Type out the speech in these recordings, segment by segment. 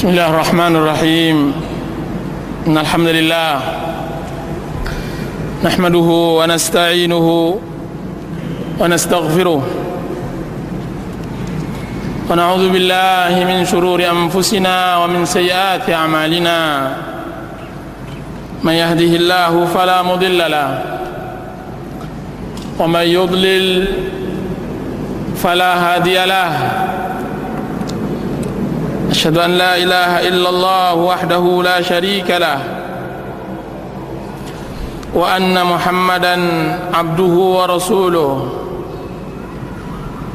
Bismillahirrahmanirrahim. Alhamdulillah nahmaduhu wa nasta'inuhu wa nastaghfiruh wa na'udzu billahi min shururi anfusina wa min sayyiati a'malina. Man yahdihillahu fala mudilla lahu wa man yudlil fala hadiya lahu. أشهد أن لا إله إلا الله وحده لا شريك له وأن محمدا عبده ورسوله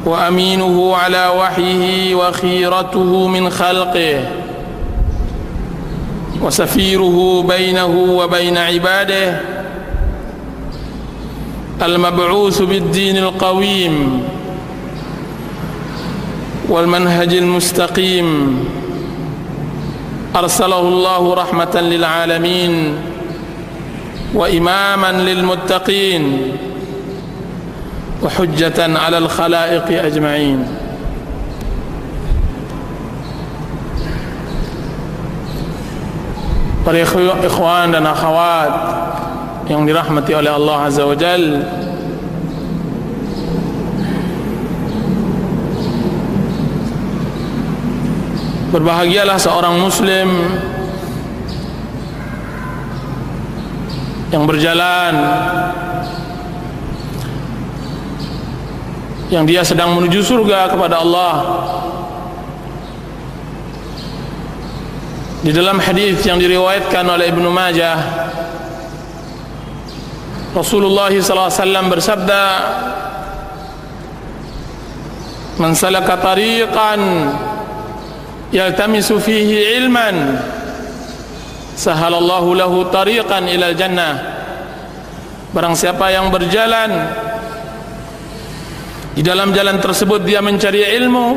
وأمينه على وحيه وخيرته من خلقه وسفيره بينه وبين عباده المبعوث بالدين القويم والمنهج المستقيم أرسله الله رحمة للعالمين وإماما للمتقين وحجة على الخلائق أجمعين. Para ikhwan dan akhwat yang dirahmati oleh Allah Azza wa Jalla, berbahagialah seorang muslim yang berjalan, yang dia sedang menuju surga kepada Allah. Di dalam hadis yang diriwayatkan oleh Ibnu Majah, Rasulullah SAW bersabda, "Man salaka tariqan yaltamisu fihi ilman sahalallahu lahu tariqan ilal jannah." Barang siapa yang berjalan, di dalam jalan tersebut dia mencari ilmu,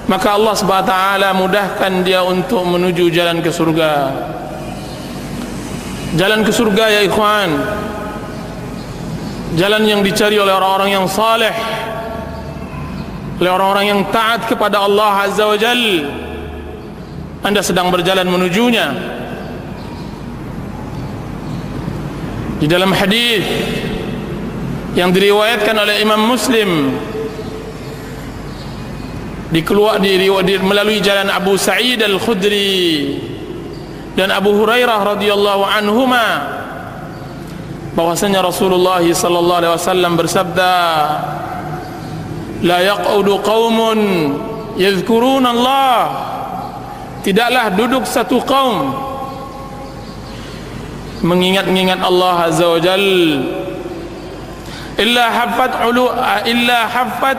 maka Allah Subhanahu wa taala mudahkan dia untuk menuju jalan ke surga. Jalan ke surga ya ikhwan, jalan yang dicari oleh orang-orang yang saleh, oleh orang-orang yang taat kepada Allah Azza wa Jalla. Anda sedang berjalan menujunya. Di dalam hadis yang diriwayatkan oleh Imam Muslim melalui jalan Abu Sa'id Al-Khudri dan Abu Hurairah radhiyallahu anhuma, bahwasanya Rasulullah sallallahu alaihi wasallam bersabda, "La yaq'udu qaumun yadhkuruna Allah." Tidaklah duduk satu kaum mengingat-ingat Allah Azza wa Jalla, illa haffat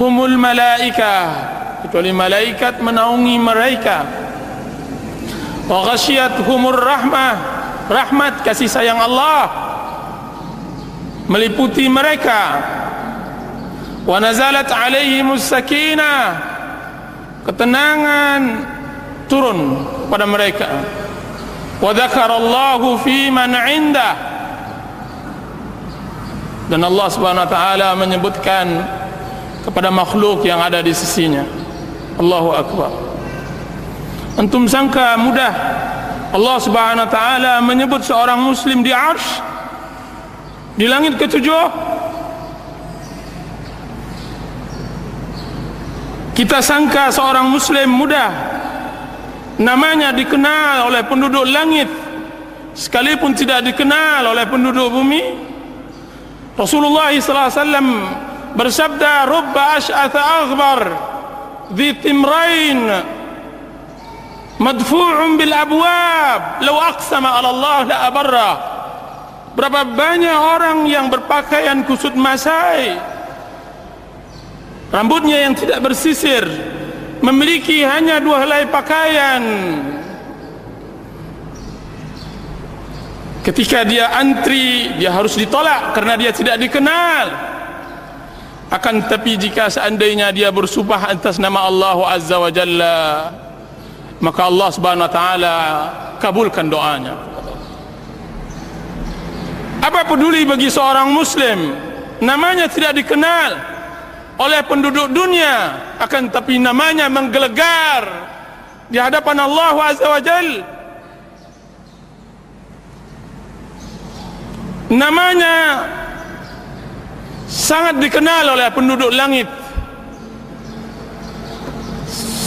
humul malaikah, kecuali malaikat menaungi mereka, wa ghasyiyat humur rahmah, rahmat kasih sayang Allah meliputi mereka, wa nazalat alaihimus sakinah, ketenangan turun pada mereka, wa dzakarallahu fi man 'indah, dan Allah Subhanahu wa taala menyebutkan kepada makhluk yang ada di sisinya. Allahu akbar. Antum sangka mudah Allah Subhanahu wa taala menyebut seorang muslim di arsy, di langit ketujuh? Kita sangka seorang muslim mudah namanya dikenal oleh penduduk langit sekalipun tidak dikenal oleh penduduk bumi. Rasulullah SAW bersabda, "Rubba ash'atha aghbar dhi timrain madfu'un bil abwab law aqsama 'ala Allah la abarra." Berapa banyak orang yang berpakaian kusut masai, rambutnya yang tidak bersisir, memiliki hanya 2 helai pakaian. Ketika dia antri, dia harus ditolak karena dia tidak dikenal. Akan tetapi jika seandainya dia bersumpah atas nama Allah Azza wa Jalla, maka Allah Subhanahu wa taala kabulkan doanya. Apa peduli bagi seorang muslim namanya tidak dikenal oleh penduduk dunia, akan tetapi namanya menggelegar di hadapan Allah Azza wa Jal. Namanya sangat dikenal oleh penduduk langit.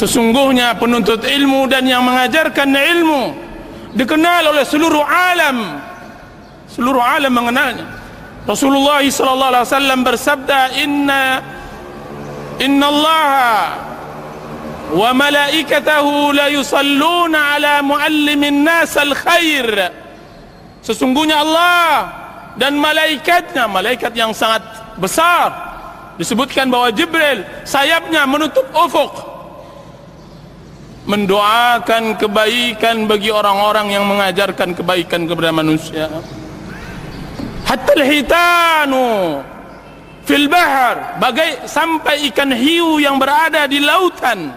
Sesungguhnya penuntut ilmu dan yang mengajarkan ilmu dikenal oleh seluruh alam. Seluruh alam mengenalnya. Rasulullah sallallahu alaihi wasallam bersabda, Inna Allah wa malaikatahu la yusalluna ala muallimin nas al-khair. Sesungguhnya Allah dan malaikatnya, malaikat yang sangat besar, disebutkan bahwa Jibril sayapnya menutup ufuk, mendoakan kebaikan bagi orang-orang yang mengajarkan kebaikan kepada manusia. Hatta al-hitanu fil bahr, bagai sampai ikan hiu yang berada di lautan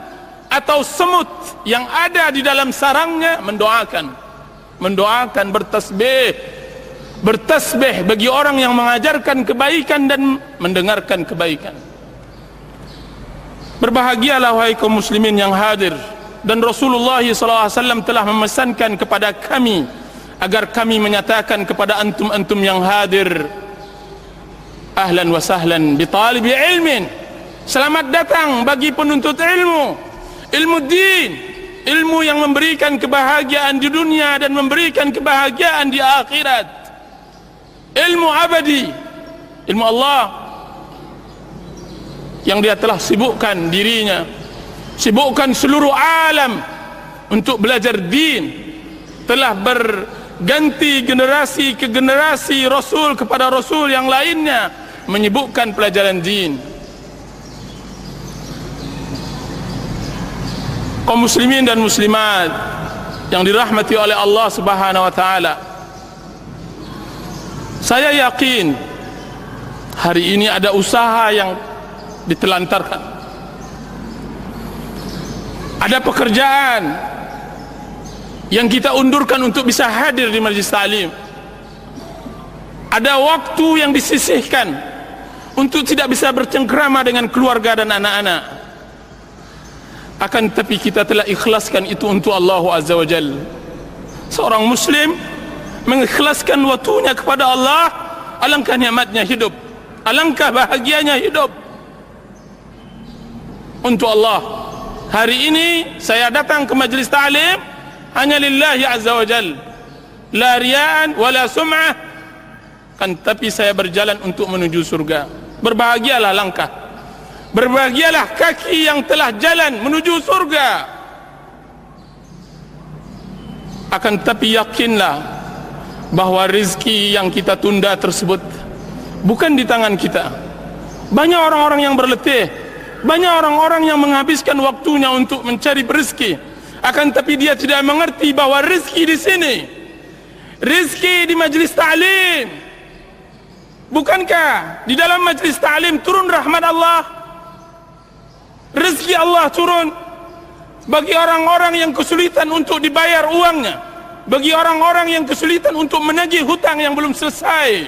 atau semut yang ada di dalam sarangnya mendoakan bertasbih bagi orang yang mengajarkan kebaikan dan mendengarkan kebaikan. Berbahagialah wahai kaum muslimin yang hadir, dan Rasulullah SAW telah memesankan kepada kami agar kami menyatakan kepada antum-antum yang hadir, ahlan wa sahlan bi talibi ilmin, selamat datang bagi penuntut ilmu, ilmu din, ilmu yang memberikan kebahagiaan di dunia dan memberikan kebahagiaan di akhirat, ilmu abadi, ilmu Allah yang dia telah sibukkan dirinya, sibukkan seluruh alam untuk belajar din, telah berganti generasi ke generasi, rasul kepada rasul yang lainnya menyibukkan pelajaran din. Kaum muslimin dan muslimat yang dirahmati oleh Allah Subhanahu wa taala, saya yakin hari ini ada usaha yang ditelantarkan, ada pekerjaan yang kita undurkan untuk bisa hadir di majlis ta'lim, ada waktu yang disisihkan untuk tidak bisa bercengkrama dengan keluarga dan anak-anak. Akan tetapi kita telah ikhlaskan itu untuk Allah Azza wa Jalla. Seorang muslim mengikhlaskan waktunya kepada Allah, alangkah nikmatnya hidup, alangkah bahagianya hidup untuk Allah. Hari ini saya datang ke majlis ta'lim hanya lillahi Azza wa Jalla, la riya'an wala sum'ah, kan tapi saya berjalan untuk menuju surga. Berbahagialah langkah, berbahagialah kaki yang telah jalan menuju surga. Akan tapi yakinlah bahwa rezeki yang kita tunda tersebut bukan di tangan kita. Banyak orang-orang yang berletih, banyak orang-orang yang menghabiskan waktunya untuk mencari rezeki, akan tapi dia tidak mengerti bahwa rezeki di sini, rezeki di majlis ta'lim. Bukankah di dalam majlis ta'lim turun rahmat Allah? Rezeki Allah turun bagi orang-orang yang kesulitan untuk dibayar uangnya, bagi orang-orang yang kesulitan untuk menagih hutang yang belum selesai.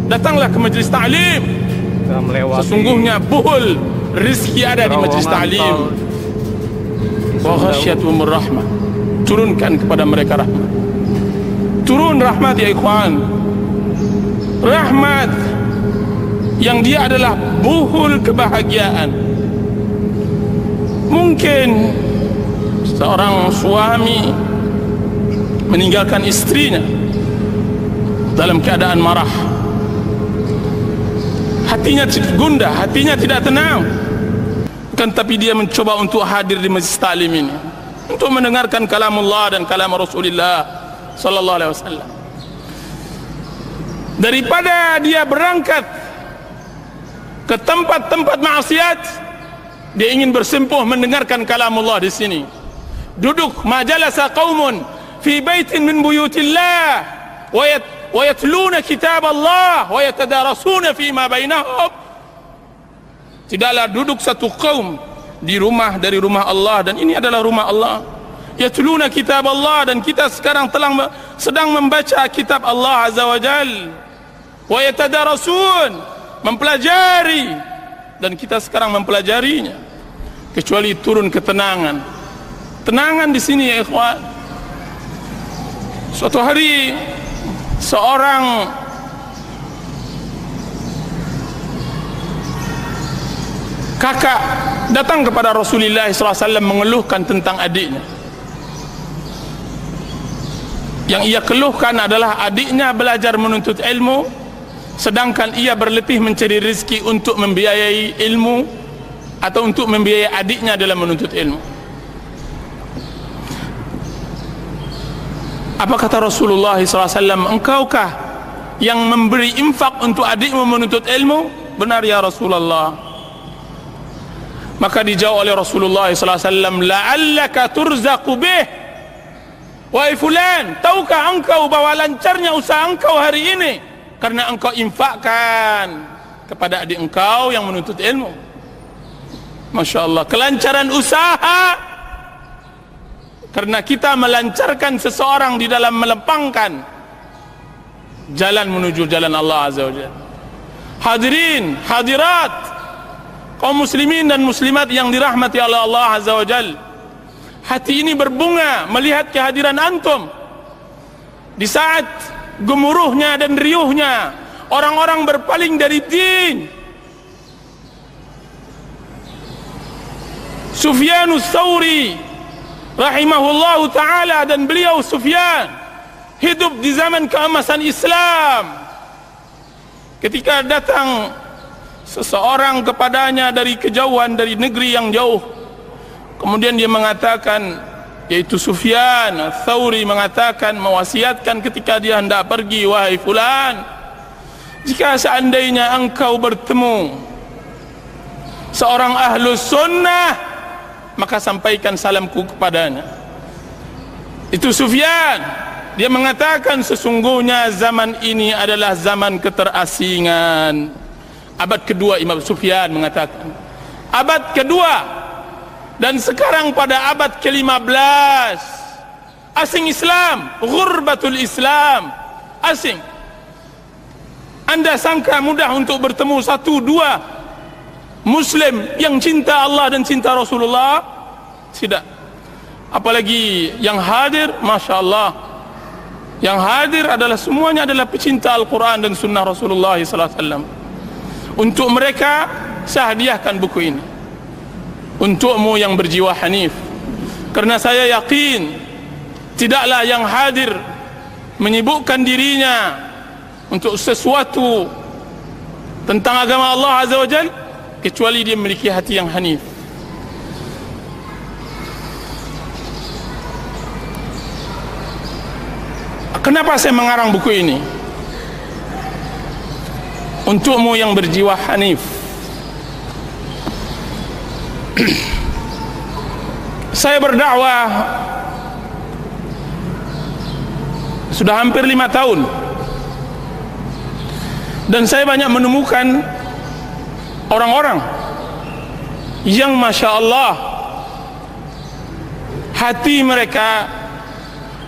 Datanglah ke majlis ta'lim. Sesungguhnya buhul rezeki ada di majlis ta'lim. Wa ghasyiyatuhumur rahmah, turunkan kepada mereka rahmat. Turun rahmat ya ikhwan, rahmat yang dia adalah buhul kebahagiaan. Mungkin seorang suami meninggalkan istrinya dalam keadaan marah, hatinya gundah, hatinya tidak tenang, kan tapi dia mencoba untuk hadir di majlis ta'lim ini untuk mendengarkan kalamullah dan kalam Rasulullah sallallahu alaihi wasallam. Daripada dia berangkat ke tempat-tempat maksiat, dia ingin bersempuh mendengarkan kalamullah di sini. Duduk majalasa qaumun fi baitin min buyutillah wa yatluna kitab Allah wa yatadarasuna fi ma bainahum. Tidaklah duduk satu kaum di rumah dari rumah Allah, dan ini adalah rumah Allah. Yatluna kitab Allah, dan kita sekarang sedang membaca kitab Allah Azza wa Jal. Wa yatadarasun, ketenangan di sini ya ikhwan. Suatu hari seorang kakak datang kepada Rasulullah SAW mengeluhkan tentang adiknya. Yang ia keluhkan adalah adiknya belajar menuntut ilmu, sedangkan ia berletih mencari rezeki untuk membiayai ilmu atau untuk membiayai adiknya dalam menuntut ilmu. Apa kata Rasulullah SAW? Engkaukah yang memberi infak untuk adikmu menuntut ilmu? Benar ya Rasulullah. Maka dijawab oleh Rasulullah SAW, la'allaka turzaqu bih. Wahai fulan, tahukah engkau bahwa lancarnya usaha engkau hari ini karena engkau infakkan kepada adik engkau yang menuntut ilmu. Masya Allah, kelancaran usaha karena kita melancarkan seseorang di dalam melempangkan jalan menuju jalan Allah Azza wa Jalla. Hadirin, hadirat, kaum muslimin dan muslimat yang dirahmati oleh Allah Azza wa Jalla, hati ini berbunga melihat kehadiran antum di saat gemuruhnya dan riuhnya orang-orang berpaling dari din. Sufyanus Tsauri rahimahullahu ta'ala, dan beliau Sufyan hidup di zaman keemasan Islam. Ketika datang seseorang kepadanya dari kejauhan, dari negeri yang jauh, kemudian dia mengatakan, yaitu Sufyan Tsauri mengatakan, mewasiatkan ketika dia hendak pergi, wahai fulan, jika seandainya engkau bertemu seorang ahlus sunnah, maka sampaikan salamku kepadanya. Itu Sufyan. Dia mengatakan, sesungguhnya zaman ini adalah zaman keterasingan. Abad kedua, Imam Sufyan mengatakan, abad kedua, dan sekarang pada abad ke-15, asing Islam, ghurbatul Islam, asing. Anda sangka mudah untuk bertemu satu dua Muslim yang cinta Allah dan cinta Rasulullah? Tidak. Apalagi yang hadir, Masya Allah, yang hadir adalah semuanya adalah pecinta Al-Quran dan Sunnah Rasulullah SAW. Untuk mereka saya hadiahkan buku ini, untukmu yang berjiwa hanif, karena saya yakin tidaklah yang hadir menyibukkan dirinya untuk sesuatu tentang agama Allah Azza wa Jalla kecuali dia memiliki hati yang hanif. Kenapa saya mengarang buku ini? Untukmu yang berjiwa hanif. Saya berdakwah sudah hampir 5 tahun, dan saya banyak menemukan orang-orang yang Masya Allah hati mereka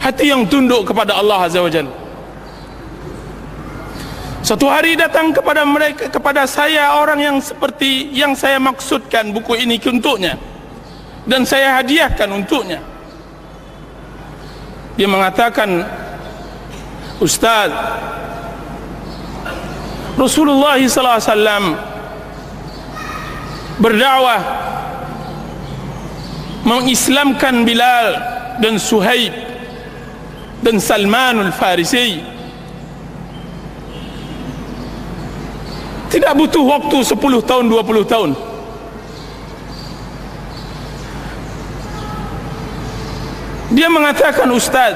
hati yang tunduk kepada Allah Azza wa Jalla. Suatu hari datang kepada mereka, kepada saya, orang yang seperti yang saya maksudkan buku ini untuknya, dan saya hadiahkan untuknya. Dia mengatakan, Ustaz, Rasulullah SAW berdakwah mengislamkan Bilal dan Suhaib dan Salmanul Farisi. Tidak butuh waktu 10 tahun, 20 tahun. Dia mengatakan, Ustaz,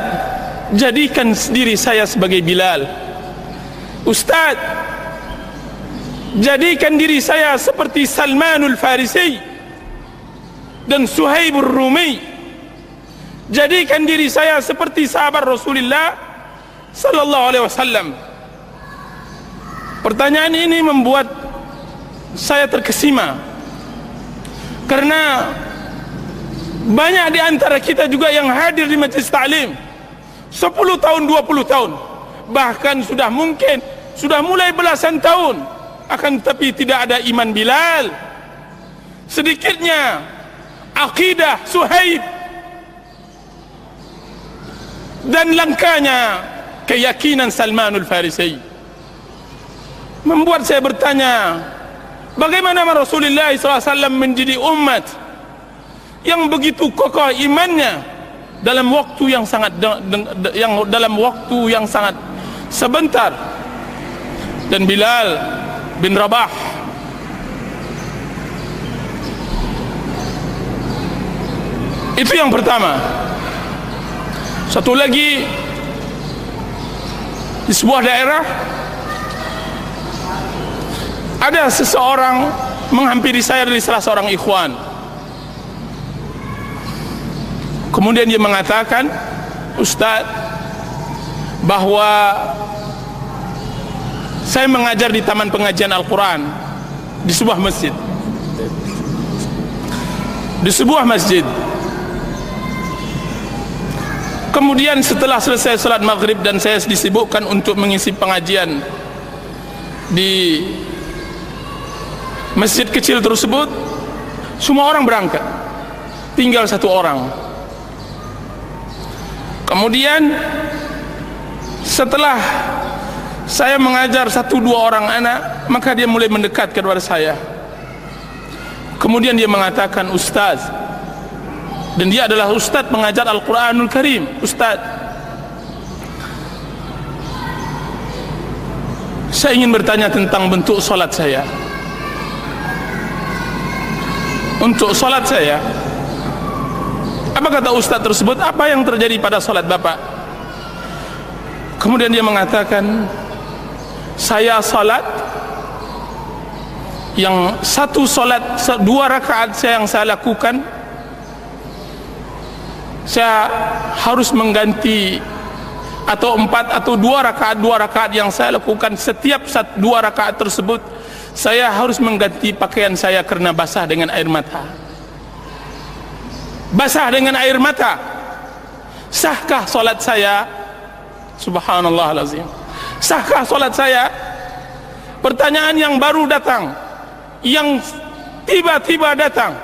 jadikan diri saya sebagai Bilal. Ustaz, jadikan diri saya seperti Salmanul Farisi dan Suhaibur Rumi. Jadikan diri saya seperti sahabat Rasulullah sallallahu alaihi wasallam. Pertanyaan ini membuat saya terkesima, karena banyak di antara kita juga yang hadir di majlis ta'lim 10 tahun, 20 tahun, bahkan sudah mungkin sudah mulai belasan tahun, akan tetapi tidak ada iman Bilal, sedikitnya akidah Suhaib dan langkanya keyakinan Salmanul Farisi membuat saya bertanya, bagaimana Rasulullah SAW menjadi umat yang begitu kokoh imannya dalam waktu yang sangat sebentar. Dan Bilal bin Rabah itu yang pertama. Satu lagi, di sebuah daerah ada seseorang menghampiri saya dari salah seorang ikhwan. Kemudian dia mengatakan, Ustaz, bahwa saya mengajar di taman pengajian Al-Quran di sebuah masjid. Kemudian setelah selesai salat maghrib dan saya disibukkan untuk mengisi pengajian di masjid kecil tersebut, semua orang berangkat, tinggal satu orang. Kemudian setelah saya mengajar 1-2 orang anak, maka dia mulai mendekat kepada saya. Kemudian dia mengatakan, Ustaz, dan dia adalah ustaz mengajar Al-Quranul Karim. Ustaz, saya ingin bertanya tentang bentuk solat saya. Untuk solat saya, apa kata ustaz tersebut? Apa yang terjadi pada solat bapak? Kemudian dia mengatakan, saya solat yang satu solat 2 rakaat yang saya lakukan, saya harus mengganti, atau 4 atau 2 rakaat yang saya lakukan, setiap 2 rakaat tersebut saya harus mengganti pakaian saya karena basah dengan air mata. Basah dengan air mata. Sahkah solat saya? Subhanallah alazim. Sahkah solat saya? Pertanyaan yang baru datang, yang tiba-tiba datang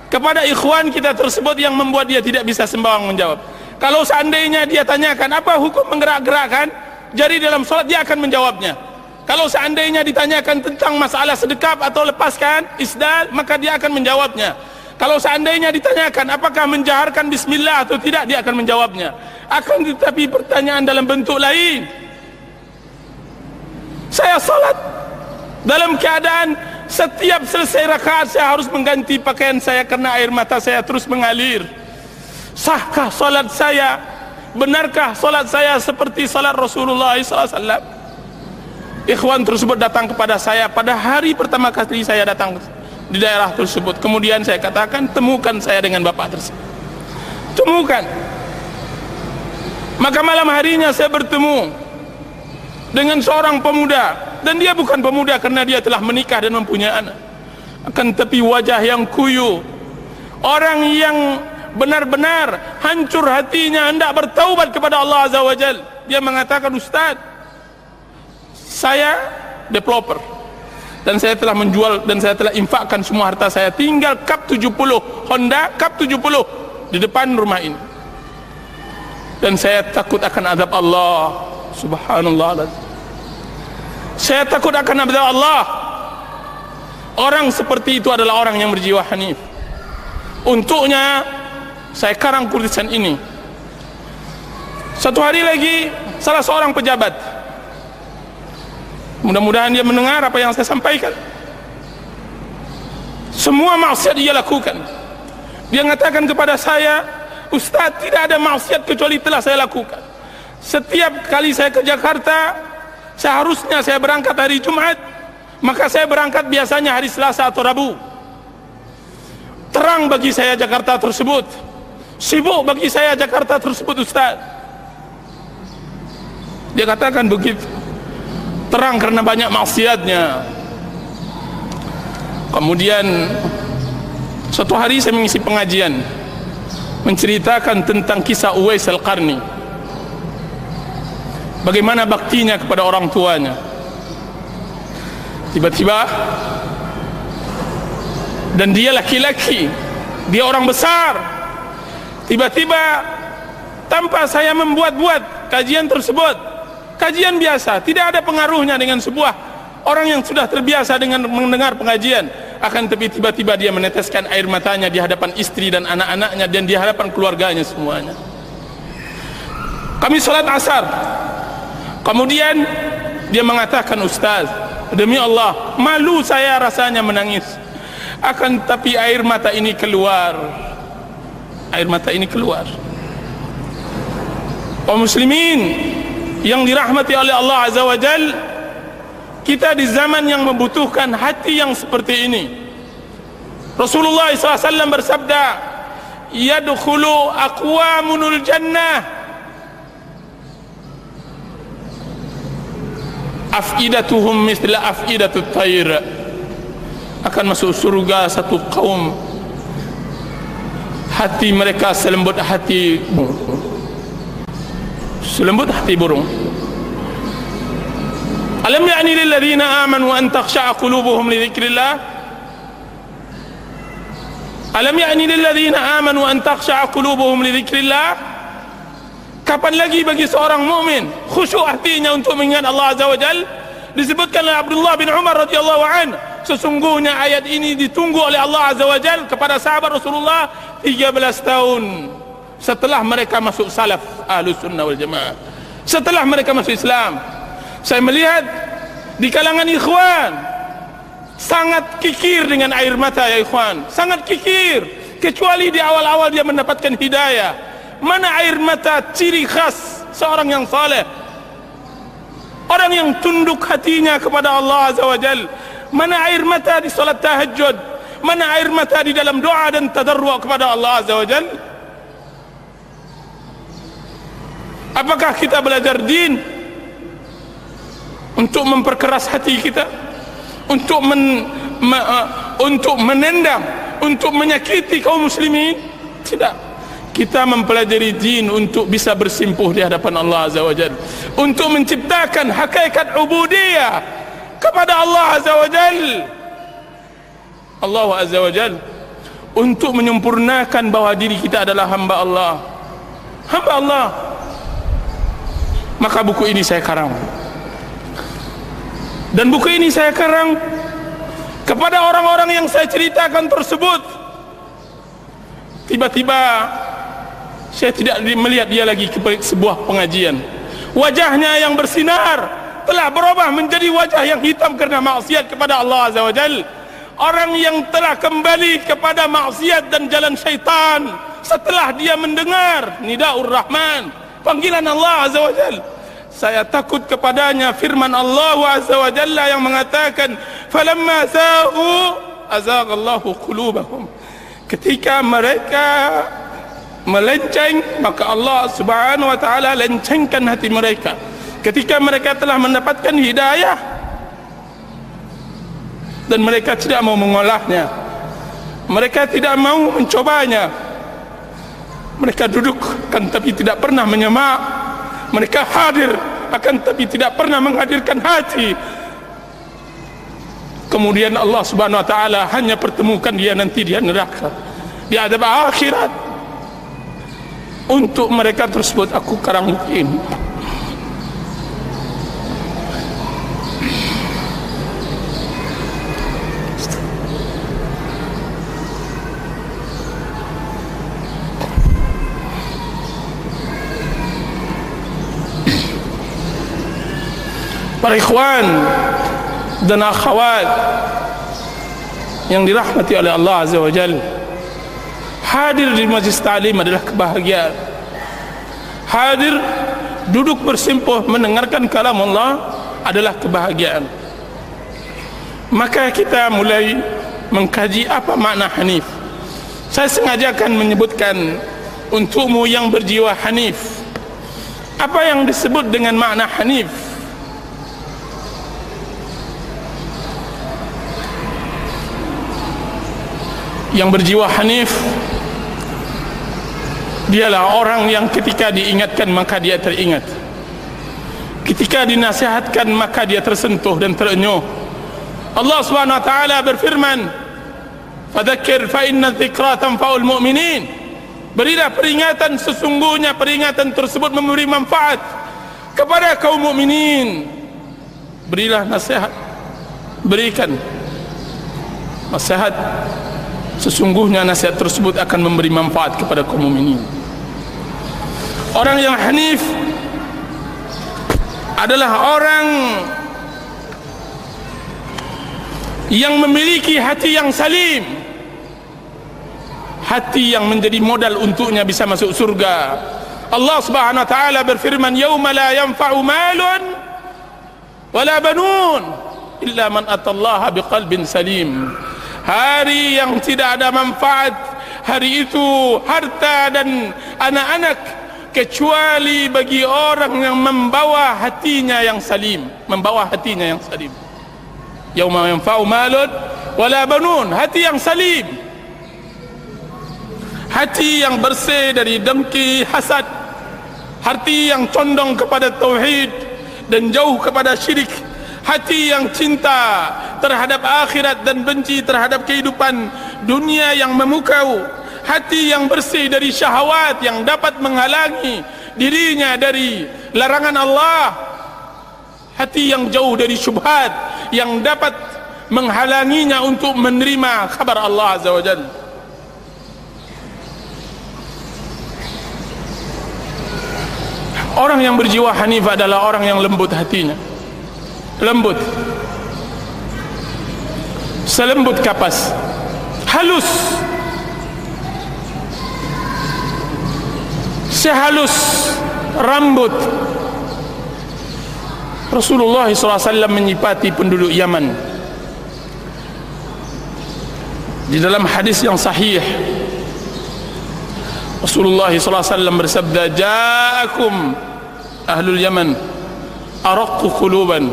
kepada ikhwan kita tersebut, yang membuat dia tidak bisa sembarang menjawab. Kalau seandainya dia tanyakan apa hukum menggerak-gerakkan jari dalam solat, dia akan menjawabnya. Kalau seandainya ditanyakan tentang masalah sedekap atau lepaskan isdal, maka dia akan menjawabnya. Kalau seandainya ditanyakan apakah menjaharkan bismillah atau tidak, dia akan menjawabnya. Akan tetapi pertanyaan dalam bentuk lain. Saya solat dalam keadaan setiap selesai rakaat saya harus mengganti pakaian saya karena air mata saya terus mengalir. Sahkah solat saya? Benarkah solat saya seperti solat Rasulullah SAW? Ikhwan tersebut datang kepada saya pada hari pertama kali saya datang di daerah tersebut. Kemudian saya katakan, temukan saya dengan bapak tersebut. Temukan. Maka malam harinya saya bertemu dengan seorang pemuda, dan dia bukan pemuda karena dia telah menikah dan mempunyai anak, akan tetapi wajah yang kuyu, orang yang benar-benar hancur hatinya hendak bertaubat kepada Allah Azza wa Jal. Dia mengatakan, Ustaz, saya developer dan saya telah menjual dan saya telah infakkan semua harta saya, tinggal Cup 70 Honda Cup 70 di depan rumah ini, dan saya takut akan azab Allah. Subhanallah, saya takut akan azab Allah. Orang seperti itu adalah orang yang berjiwa hanif. Untuknya saya karang tulisan ini. Satu hari lagi salah seorang pejabat, mudah-mudahan dia mendengar apa yang saya sampaikan, semua maksiat dia lakukan. Dia mengatakan kepada saya, Ustaz, tidak ada maksiat kecuali telah saya lakukan. Setiap kali saya ke Jakarta, seharusnya saya berangkat hari Jumat, maka saya berangkat biasanya hari Selasa atau Rabu. Terang bagi saya Jakarta tersebut, sibuk bagi saya Jakarta tersebut, Ustaz. Dia katakan begitu. Terang karena banyak maksiatnya. Kemudian suatu hari saya mengisi pengajian menceritakan tentang kisah Uwais Al-Qarni, bagaimana baktinya kepada orang tuanya. Tiba-tiba, dan dia laki-laki, dia orang besar, tiba-tiba tanpa saya membuat-buat kajian tersebut. Kajian biasa, tidak ada pengaruhnya dengan sebuah orang yang sudah terbiasa dengan mendengar pengajian. Akan tapi tiba-tiba dia meneteskan air matanya di hadapan istri dan anak-anaknya dan di hadapan keluarganya semuanya. Kami sholat asar, kemudian dia mengatakan, Ustaz, demi Allah, malu saya rasanya menangis. Akan tapi air mata ini keluar. Air mata ini keluar. Kaum muslimin yang dirahmati oleh Allah Azza wa Jal, kita di zaman yang membutuhkan hati yang seperti ini. Rasulullah SAW bersabda, yadkhulu aqwamunul jannah afidatuhum misla afidatut tayr. Akan masuk surga satu kaum, hati mereka selembut hati burung. Alam ya'ni lil ladzina amanu an takhsha'a qulubuhum li dzikrillah? Alam ya'ni lil ladzina amanu an takhsha'a qulubuhum li dzikrillah? Kapan lagi bagi seorang mukmin khusyuk hatinya untuk mengingat Allah Azza wa Jalla? Disebutkan oleh Abdullah bin Umar radhiyallahu anhu, sesungguhnya ayat ini ditunggu oleh Allah Azza wa Jalla kepada sahabat Rasulullah 13 tahun setelah mereka masuk salaf Ahlus Sunnah wal Jamaah, setelah mereka masuk Islam. Saya melihat di kalangan ikhwan sangat kikir dengan air mata, ya ikhwan, sangat kikir, kecuali di awal-awal dia mendapatkan hidayah. Mana air mata ciri khas seorang yang saleh, orang yang tunduk hatinya kepada Allah Azza wa Jal? Mana air mata di salat tahajud? Mana air mata di dalam doa dan tadarru' kepada Allah Azza wa Jal? Apakah kita belajar din untuk memperkeras hati kita, untuk menendam, untuk menyakiti kaum muslimin? Tidak. Kita mempelajari din untuk bisa bersimpuh di hadapan Allah Azza wa Jal, untuk menciptakan hakikat ubudiyah kepada Allah Azza wa Jal. Allah Azza wa Jal untuk menyempurnakan bahwa diri kita adalah hamba Allah, hamba Allah. Maka buku ini saya karang, dan buku ini saya karang kepada orang-orang yang saya ceritakan tersebut. Tiba-tiba saya tidak melihat dia lagi ke sebuah pengajian. Wajahnya yang bersinar telah berubah menjadi wajah yang hitam karena maksiat kepada Allah Azza wa Jal. Orang yang telah kembali kepada maksiat dan jalan syaitan setelah dia mendengar Nidaur Rahman, panggilan Allah Azza wa Jal. Saya takut kepadanya firman Allah Azza wa Jalla yang mengatakan, falamma za'u azaghallahu qulubahum. Ketika mereka melenceng, maka Allah Subhanahu wa taala lencengkan hati mereka. Ketika mereka telah mendapatkan hidayah dan mereka tidak mau mengolahnya, mereka tidak mau mencobanya, mereka duduk kan tapi tidak pernah menyemak, mereka hadir akan tapi tidak pernah menghadirkan hati. Kemudian Allah Subhanahu wa taala hanya pertemukan dia nanti di neraka, di adab akhirat. Untuk mereka tersebut aku karang buku ini. Para ikhwan dan akhwat yang dirahmati oleh Allah Azza wa Jalla, hadir di majlis ta'lim adalah kebahagiaan. Hadir duduk bersimpuh mendengarkan kalam Allah adalah kebahagiaan. Maka kita mulai mengkaji apa makna hanif. Saya sengajakan menyebutkan untukmu yang berjiwa hanif, apa yang disebut dengan makna hanif. Yang berjiwa hanif dialah orang yang ketika diingatkan maka dia teringat, ketika dinasihatkan maka dia tersentuh dan terenyuh. Allah Subhanahu wa taala berfirman, fadzakir fa inna dzikra tanfa'ul mu'minin. Berilah peringatan, sesungguhnya peringatan tersebut memberi manfaat kepada kaum mukminin. Berilah nasihat, berikan nasihat, sesungguhnya nasihat tersebut akan memberi manfaat kepada kaum mukminin. Orang yang hanif adalah orang yang memiliki hati yang salim, hati yang menjadi modal untuknya bisa masuk surga. Allah Subhanahu wa taala berfirman, "Yauma la yanfa'u malun wala banun illa man atallaha biqalbin salim." Hari yang tidak ada manfaat, hari itu harta dan anak-anak, kecuali bagi orang yang membawa hatinya yang salim, membawa hatinya yang salim. Yauma yanfa'u malun wala banun, hati yang salim, hati yang bersih dari dengki, hasad, hati yang condong kepada tauhid dan jauh kepada syirik, hati yang cinta terhadap akhirat dan benci terhadap kehidupan dunia yang memukau, hati yang bersih dari syahwat yang dapat menghalangi dirinya dari larangan Allah, hati yang jauh dari syubhat yang dapat menghalanginya untuk menerima kabar Allah Azza wa Jalla. Orang yang berjiwa hanif adalah orang yang lembut hatinya, lembut, selembut kapas, halus, sehalus rambut. Rasulullah SAW menyifati penduduk Yaman di dalam hadis yang sahih. Rasulullah SAW bersabda, "Ja'akum ahlul Yaman araqqu quluban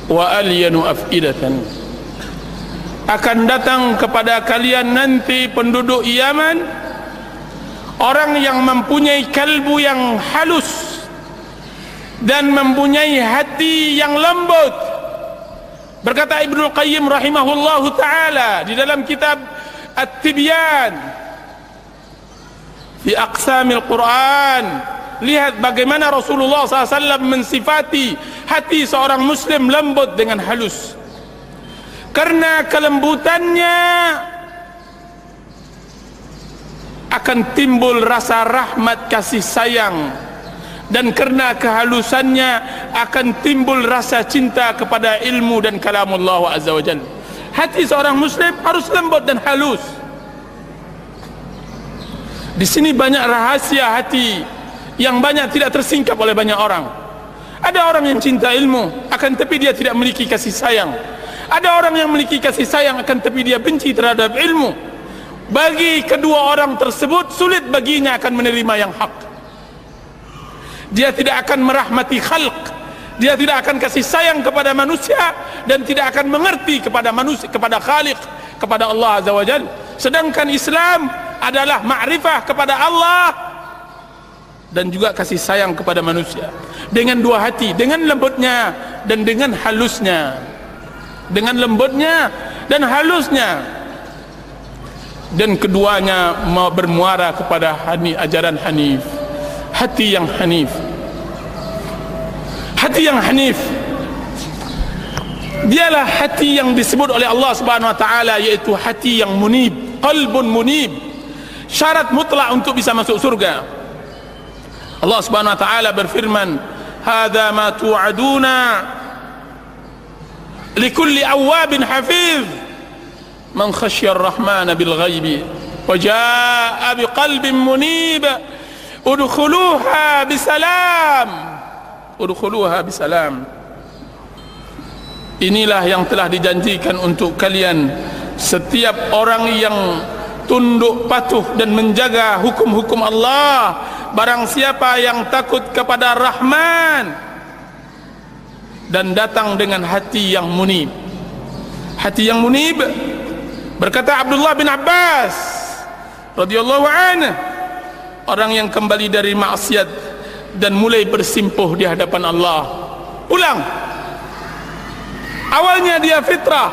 wa alyanu af'idatan." Akan datang kepada kalian nanti penduduk Yaman orang yang mempunyai kalbu yang halus dan mempunyai hati yang lembut. Berkata Ibnu Qayyim rahimahullahu taala di dalam kitab At-Tibyan fi aqsamil Quran, lihat bagaimana Rasulullah SAW mensifati hati seorang muslim lembut dengan halus. Karena kelembutannya akan timbul rasa rahmat kasih sayang, dan karena kehalusannya akan timbul rasa cinta kepada ilmu dan kalamullah azza wa jalla. Hati seorang muslim harus lembut dan halus. Di sini banyak rahasia hati yang banyak tidak tersingkap oleh banyak orang. Ada orang yang cinta ilmu, akan tapi dia tidak memiliki kasih sayang. Ada orang yang memiliki kasih sayang, akan tapi dia benci terhadap ilmu. Bagi kedua orang tersebut sulit baginya akan menerima yang hak. Dia tidak akan merahmati khalq, dia tidak akan kasih sayang kepada manusia, dan tidak akan mengerti kepada manusia, kepada Khaliq, kepada Allah Azza wa Jalla. Sedangkan Islam adalah ma'rifah kepada Allah dan juga kasih sayang kepada manusia dengan dua hati, dengan lembutnya dan dengan halusnya, dengan lembutnya dan halusnya, dan keduanya bermuara kepada ajaran hanif. Hati yang hanif, hati yang hanif, dialah hati yang disebut oleh Allah Subhanahu wa taala, yaitu hati yang munib, qalbun munib, syarat mutlak untuk bisa masuk surga. Allah Subhanahu wa taala berfirman, "Hadza ma tu'aduna likulli awwabin hafiz man khasyya ar-rahmana bil ghaibi wa jaa'a biqalbin munib udkhuluha bisalam, udkhuluha bisalam." Inilah yang telah dijanjikan untuk kalian, setiap orang yang tunduk patuh dan menjaga hukum-hukum Allah. Barang siapa yang takut kepada Rahman dan datang dengan hati yang munib. Hati yang munib, berkata Abdullah bin Abbas radhiyallahu anhu, orang yang kembali dari maksiat dan mulai bersimpuh di hadapan Allah. Ulang, awalnya dia fitrah,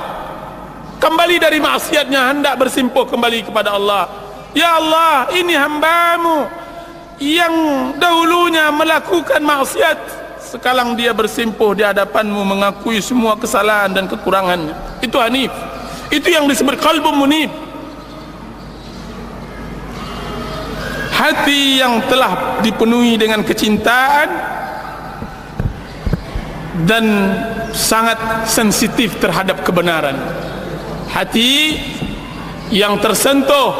kembali dari maksiatnya hendak bersimpuh kembali kepada Allah. Ya Allah, ini hamba-Mu yang dahulunya melakukan maksiat, sekarang dia bersimpuh di hadapan-Mu mengakui semua kesalahan dan kekurangannya. Itu hanif. Itu yang disebut qalbun munib. Hati yang telah dipenuhi dengan kecintaan dan sangat sensitif terhadap kebenaran. Hati yang tersentuh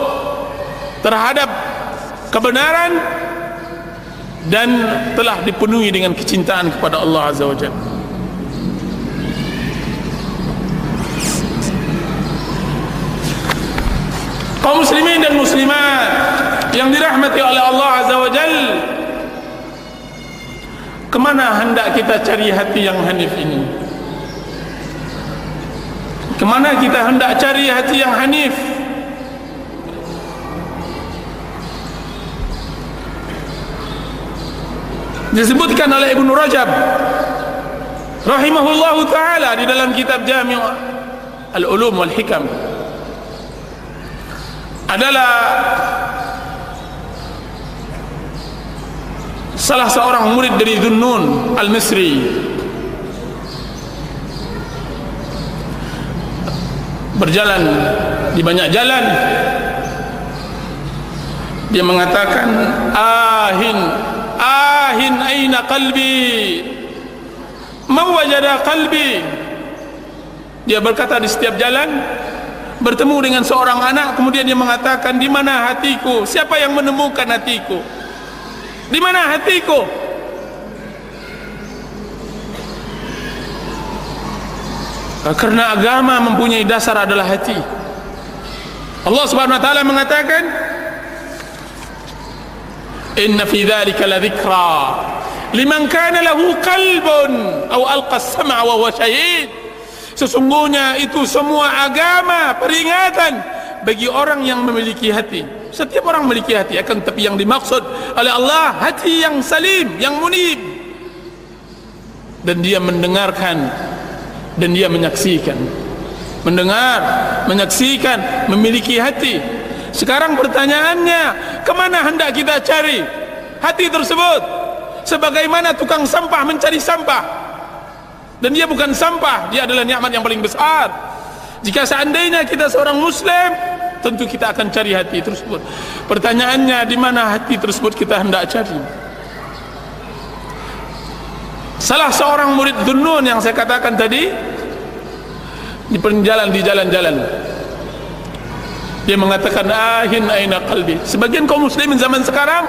terhadap kebenaran dan telah dipenuhi dengan kecintaan kepada Allah Azza wa Jalla. Kaum muslimin dan muslimat yang dirahmati oleh Allah Azza wa Jalla, kemana hendak kita cari hati yang hanif ini? Kemana kita hendak cari hati yang hanif? Disebutkan oleh Ibnu Rajab rahimahullahu ta'ala di dalam kitab Jami' Al-Ulum wal Hikam, adalah salah seorang murid dari Dhunnun Al-Misri. Berjalan di banyak jalan, dia mengatakan, ahin aina qalbi, man wajada qalbi. Dia berkata di setiap jalan, bertemu dengan seorang anak, kemudian dia mengatakan, di mana hatiku? Siapa yang menemukan hatiku? Di mana hatiku? Karena agama mempunyai dasar adalah hati. Allah Subhanahu wa taala mengatakan, inna fi dzalika ladzikra liman kana lahu qalbun aw alqa as-sam'a wa huwa syahid. Sesungguhnya itu semua agama peringatan bagi orang yang memiliki hati. Setiap orang memiliki hati, akan tapi yang dimaksud oleh Allah hati yang salim, yang munib, dan dia mendengarkan dan dia menyaksikan. Mendengar, menyaksikan, memiliki hati. Sekarang pertanyaannya, kemana hendak kita cari hati tersebut? Sebagaimana tukang sampah mencari sampah, dan dia bukan sampah, dia adalah nikmat yang paling besar. Jika seandainya kita seorang muslim, tentu kita akan cari hati tersebut. Pertanyaannya, di mana hati tersebut kita hendak cari? Salah seorang murid Dhunnun yang saya katakan tadi, di jalan-jalan, dia mengatakan, ahin aina qalbi. Sebagian kaum muslimin zaman sekarang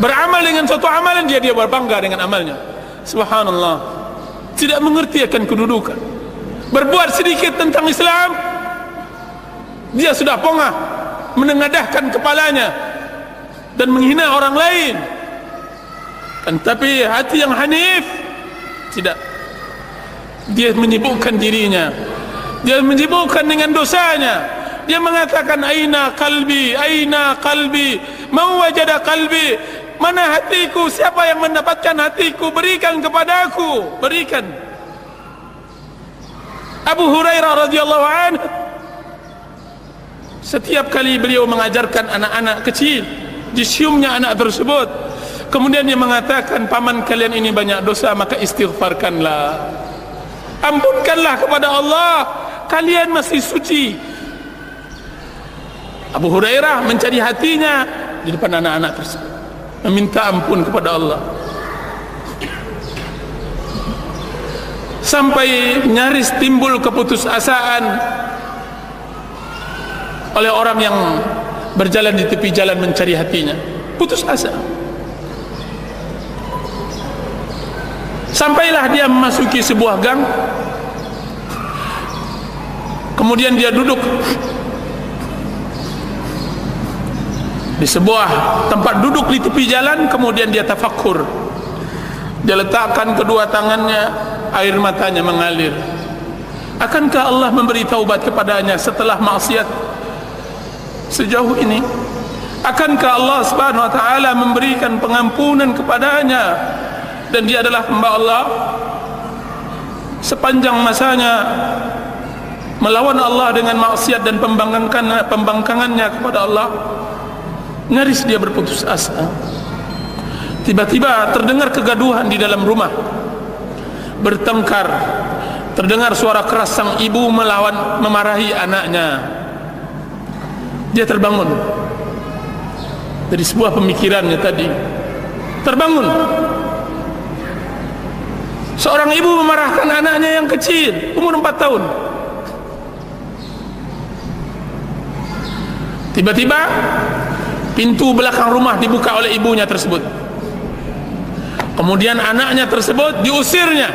beramal dengan suatu amalan, dia berbangga dengan amalnya. Subhanallah, tidak mengerti akan kedudukan. Berbuat sedikit tentang Islam, dia sudah pongah menengadahkan kepalanya dan menghina orang lain. Tapi hati yang hanif tidak. Dia menyibukkan dirinya, dia menyibukkan dengan dosanya. Dia mengatakan, aina qalbi, aina qalbi, man wajada qalbi. Mana hatiku? Siapa yang mendapatkan hatiku? Berikan kepadaku, berikan. Abu Hurairah radhiyallahu anhu, setiap kali beliau mengajarkan anak-anak kecil, disiumnya anak tersebut, kemudian dia mengatakan, paman kalian ini banyak dosa, maka istighfarkanlah, ampunkanlah kepada Allah, kalian masih suci. Abu Hurairah mencari hatinya di depan anak-anak tersebut, meminta ampun kepada Allah, sampai nyaris timbul keputusasaan oleh orang yang berjalan di tepi jalan mencari hatinya. Putus asa. Sampailah dia memasuki sebuah gang, kemudian dia duduk di sebuah tempat duduk di tepi jalan, kemudian dia tafakkur. Dia letakkan kedua tangannya, air matanya mengalir. Akankah Allah memberi taubat kepadanya setelah maksiat sejauh ini? Akankah Allah Subhanahu wa taala memberikan pengampunan kepadanya, dan dia adalah hamba Allah sepanjang masanya melawan Allah dengan maksiat dan pembangkangannya kepada Allah? Nyaris dia berputus asa. Tiba-tiba terdengar kegaduhan di dalam rumah, bertengkar. Terdengar suara keras sang ibu memarahi anaknya. Dia terbangun dari sebuah pemikirannya tadi. Terbangun. Seorang ibu memarahkan anaknya yang kecil, umur 4 tahun. Tiba-tiba pintu belakang rumah dibuka oleh ibunya tersebut. Kemudian anaknya tersebut diusirnya.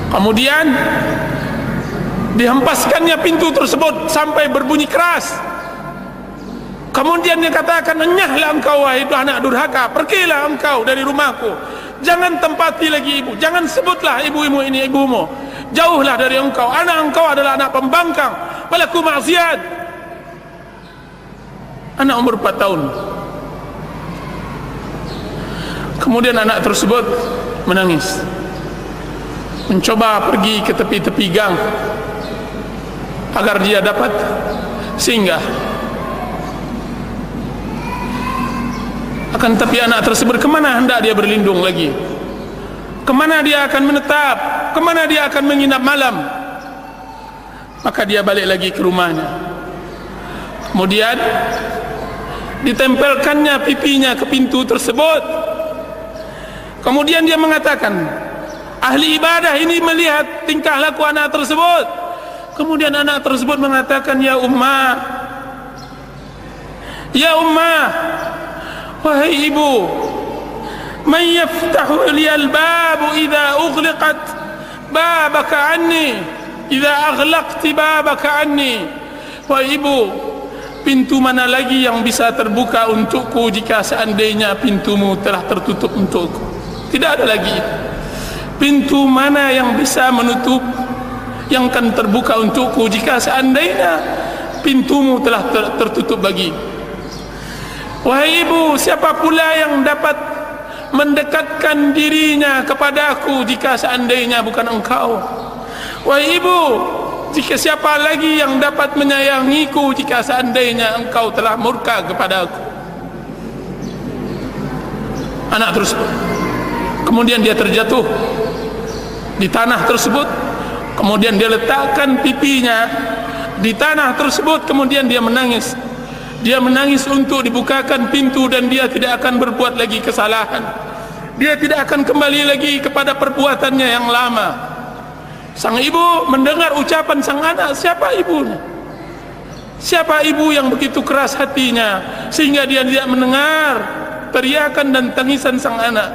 Kemudian dihempaskannya pintu tersebut sampai berbunyi keras. Kemudian dia katakan, "Enyahlah engkau wahai anak durhaka, pergilah engkau dari rumahku. Jangan tempati lagi ibu, jangan sebutlah ibu-ibu ini ibumu. Jauhlah dari engkau, anak engkau adalah anak pembangkang, pelaku maksiat." Anak umur 4 tahun. Kemudian anak tersebut menangis, mencoba pergi ke tepi-tepi gang agar dia dapat singgah. Akan tapi anak tersebut, kemana hendak dia berlindung lagi? Kemana dia akan menetap? Kemana dia akan menginap malam? Maka dia balik lagi ke rumahnya. Kemudian ditempelkannya pipinya ke pintu tersebut. Kemudian dia mengatakan, ahli ibadah ini melihat tingkah laku anak tersebut. Kemudian anak tersebut mengatakan, "Ya ummah, ya ummah, wahai ibu, man yaftahu liyal babu idza ughliqat babaka anni, idza aghlaqti babaka anni." Wahai ibu, pintu mana lagi yang bisa terbuka untukku jika seandainya pintumu telah tertutup untukku? Tidak ada lagi. Pintu mana yang bisa menutup, yang akan terbuka untukku jika seandainya pintumu telah tertutup bagi? Wahai ibu, siapa pula yang dapat mendekatkan dirinya kepadaku jika seandainya bukan engkau? Wahai ibu, jika siapa lagi yang dapat menyayangiku jika seandainya engkau telah murka kepadaku? Anak tersebut, kemudian dia terjatuh di tanah tersebut. Kemudian dia letakkan pipinya di tanah tersebut. Kemudian dia menangis. Dia menangis untuk dibukakan pintu, dan dia tidak akan berbuat lagi kesalahan. Dia tidak akan kembali lagi kepada perbuatannya yang lama. Sang ibu mendengar ucapan sang anak, siapa ibunya? Siapa ibu yang begitu keras hatinya sehingga dia tidak mendengar teriakan dan tangisan sang anak?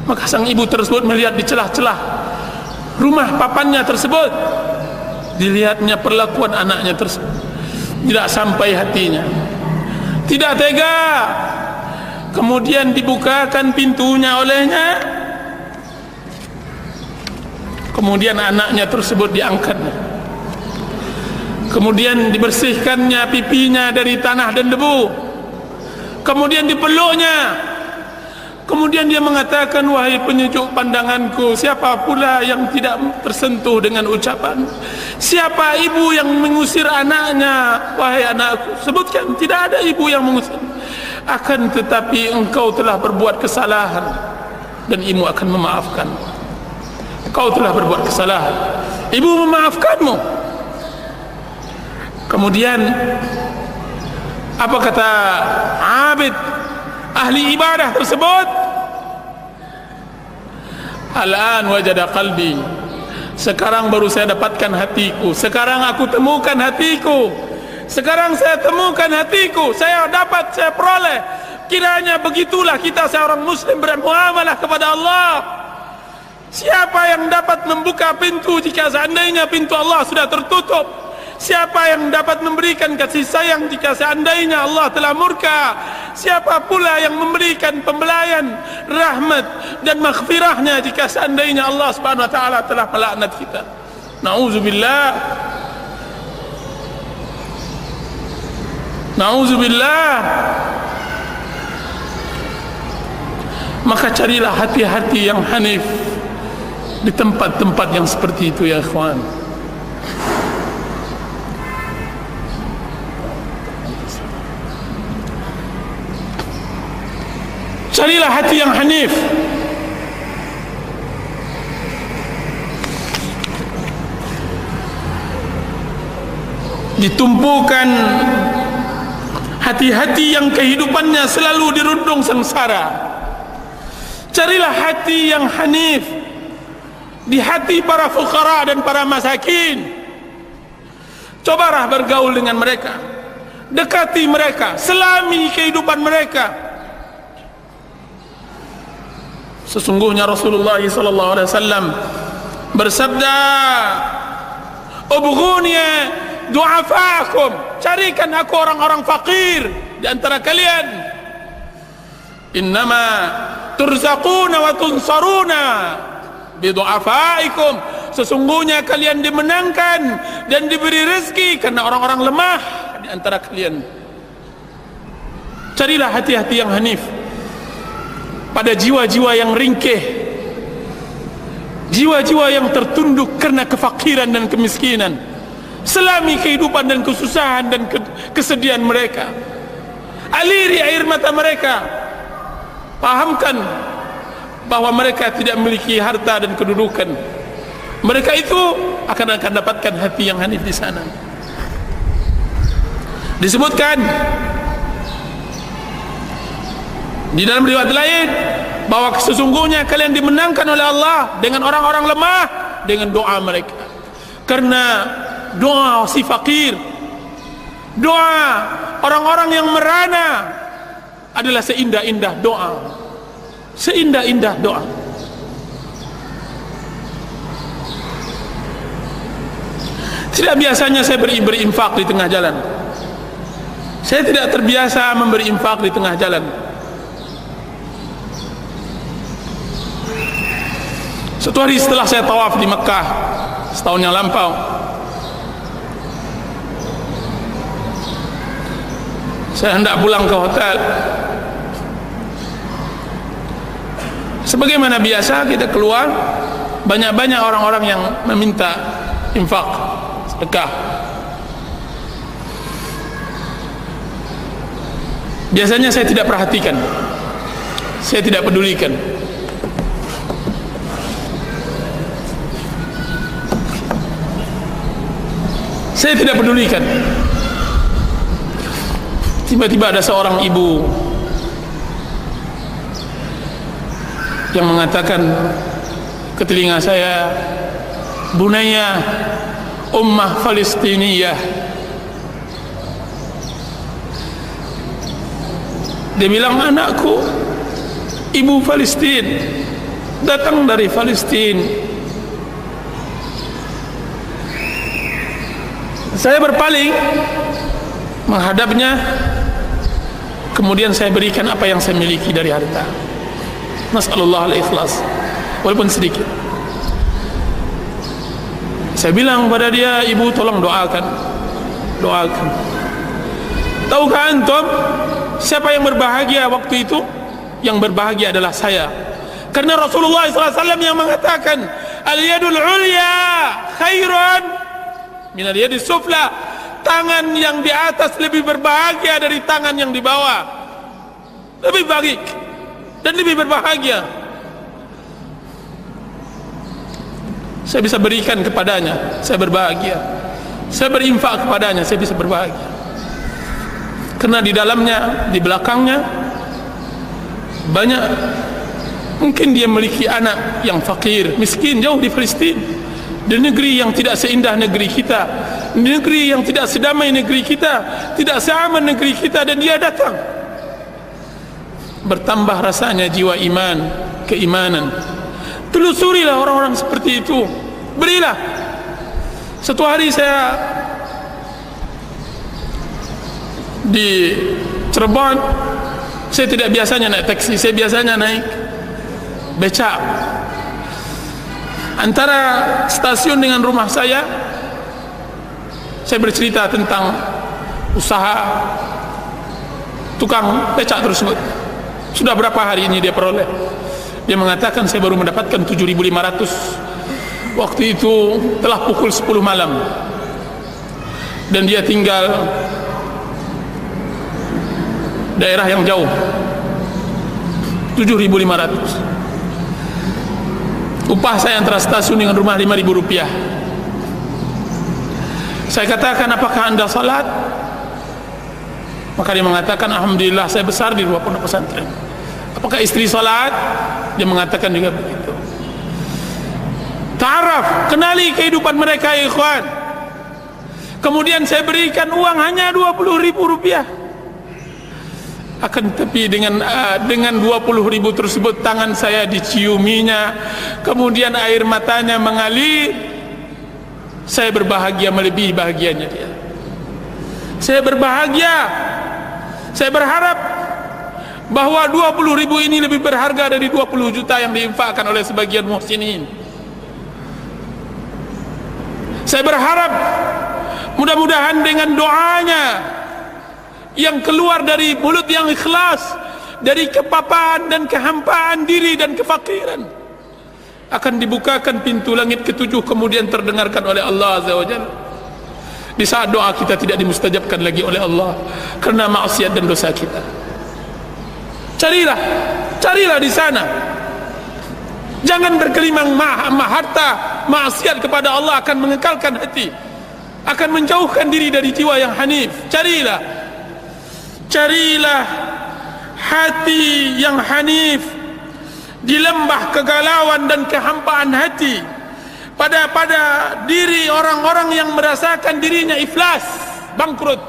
Maka sang ibu tersebut melihat di celah-celah rumah papannya tersebut, dilihatnya perlakuan anaknya tersebut. Tidak sampai hatinya, tidak tega. Kemudian dibukakan pintunya olehnya. Kemudian anaknya tersebut diangkatnya. Kemudian dibersihkannya pipinya dari tanah dan debu. Kemudian dipeluknya. Kemudian dia mengatakan, "Wahai penyejuk pandanganku, siapa pula yang tidak tersentuh dengan ucapan? Siapa ibu yang mengusir anaknya? Wahai anakku, sebutkan." Tidak ada ibu yang mengusir. Akan tetapi engkau telah berbuat kesalahan, dan ibu akan memaafkan. Kau telah berbuat kesalahan, ibu memaafkanmu. Kemudian apa kata abid ahli ibadah tersebut? "Al-an wajada qalbi." Sekarang baru saya dapatkan hatiku. Sekarang aku temukan hatiku. Sekarang saya temukan hatiku. Saya dapat, saya peroleh. Kiranya begitulah kita seorang muslim bermuamalah kepada Allah. Siapa yang dapat membuka pintu jika seandainya pintu Allah sudah tertutup? Siapa yang dapat memberikan kasih sayang jika seandainya Allah telah murka? Siapa pula yang memberikan pembelaian, rahmat dan maghfirahnya jika seandainya Allah Subhanahu wa taala telah melaknat kita? Nauzubillah. Nauzubillah. Maka carilah hati-hati yang hanif di tempat-tempat yang seperti itu, ya ikhwan. Carilah hati yang hanif. Ditumpukan hati-hati yang kehidupannya selalu dirundung sengsara. Carilah hati yang hanif, di hati para fuqara dan para masakin. Cobalah bergaul dengan mereka, dekati mereka, selami kehidupan mereka. Sesungguhnya Rasulullah SAW bersabda, "Ubghuni du'afaakum," carikan aku orang-orang fakir di antara kalian. "Innama turzaquna wa tunsaruna bidu'afaikum," sesungguhnya kalian dimenangkan dan diberi rezeki karena orang-orang lemah di antara kalian. Carilah hati-hati yang hanif pada jiwa-jiwa yang ringkih, jiwa-jiwa yang tertunduk karena kefakiran dan kemiskinan, selami kehidupan dan kesusahan dan kesedihan mereka. Aliri air mata mereka, pahamkan bahwa mereka tidak memiliki harta dan kedudukan. Mereka itu akan dapatkan hati yang hanif di sana. Disebutkan di dalam riwayat lain bahwa sesungguhnya kalian dimenangkan oleh Allah dengan orang-orang lemah dengan doa mereka. Karena doa si fakir, doa orang-orang yang merana adalah seindah-indah doa, seindah-indah doa. Tidak biasanya saya berinfak di tengah jalan. Saya tidak terbiasa memberi infak di tengah jalan. Satu hari setelah saya tawaf di Mekah setahun yang lampau, saya hendak pulang ke hotel. Sebagaimana biasa kita keluar, banyak-banyak orang-orang yang meminta infak, sedekah. Biasanya saya tidak perhatikan, saya tidak pedulikan. Saya tidak pedulikan. Tiba-tiba ada seorang ibu yang mengatakan ke telinga saya, "Bunaya ummah Palestiniyah." Dia bilang, "Anakku, ibu Palestin, datang dari Palestin." Saya berpaling menghadapnya, kemudian saya berikan apa yang saya miliki dari harta. Nasallallahu al-ikhlas, walaupun sedikit. Saya bilang pada dia, "Ibu, tolong doakan, doakan." Tahukah antum siapa yang berbahagia waktu itu? Yang berbahagia adalah saya, karena Rasulullah SAW yang mengatakan, "Al-yadul ulya khairun minal yadis sufla," tangan yang di atas lebih berbahagia dari tangan yang di bawah, lebih baik dan lebih berbahagia. Saya bisa berikan kepadanya, saya berbahagia. Saya berinfak kepadanya, saya bisa berbahagia. Karena di dalamnya, di belakangnya banyak, mungkin dia memiliki anak yang fakir, miskin, jauh di Palestin, di negeri yang tidak seindah negeri kita, di negeri yang tidak sedamai negeri kita, tidak seaman negeri kita, dan dia datang. Bertambah rasanya jiwa iman, keimanan. Telusurilah orang-orang seperti itu, berilah. Satu hari saya di Cirebon, saya tidak biasanya naik taksi, saya biasanya naik becak. Antara stasiun dengan rumah saya bercerita tentang usaha tukang becak tersebut. Sudah berapa hari ini dia peroleh? Dia mengatakan, "Saya baru mendapatkan 7.500. Waktu itu telah pukul 10 malam. Dan dia tinggal daerah yang jauh. 7.500. Upah saya antara stasiun dengan rumah 5.000 rupiah. Saya katakan, apakah anda salat? Maka dia mengatakan, alhamdulillah saya besar di luar pondok pesantren. Apakah istri salat? Dia mengatakan juga begitu. Ta'araf, kenali kehidupan mereka, ya ikhwan. Kemudian saya berikan uang hanya 20.000 rupiah. Akan tetapi dengan 20.000 tersebut tangan saya diciuminya, kemudian air matanya mengalir. Saya berbahagia melebihi bahagianya dia. Saya berbahagia. Saya berharap bahwa 20.000 ini lebih berharga dari 20 juta yang diinfakkan oleh sebagian muhsinin. Saya berharap mudah-mudahan dengan doanya yang keluar dari mulut yang ikhlas, dari kepapaan dan kehampaan diri dan kefakiran, akan dibukakan pintu langit ketujuh, kemudian terdengarkan oleh Allah Azza wa Jalla. Di saat doa kita tidak dimustajabkan lagi oleh Allah karena maksiat dan dosa kita. Carilah di sana. Jangan berkelimang harta. Maksiat kepada Allah akan mengekalkan hati, akan menjauhkan diri dari jiwa yang hanif. Carilah hati yang hanif di lembah kegalauan dan kehampaan hati, pada diri orang-orang yang merasakan dirinya iflas, bangkrut.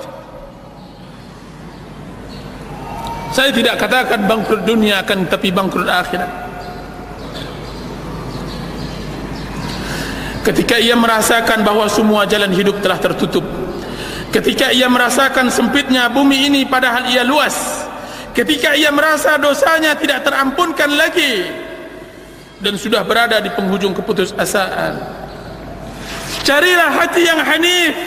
Saya tidak katakan bangkrut dunia, akan tapi bangkrut akhirat. Ketika ia merasakan bahwa semua jalan hidup telah tertutup, ketika ia merasakan sempitnya bumi ini padahal ia luas, ketika ia merasa dosanya tidak terampunkan lagi dan sudah berada di penghujung keputusasaan, carilah hati yang hanif.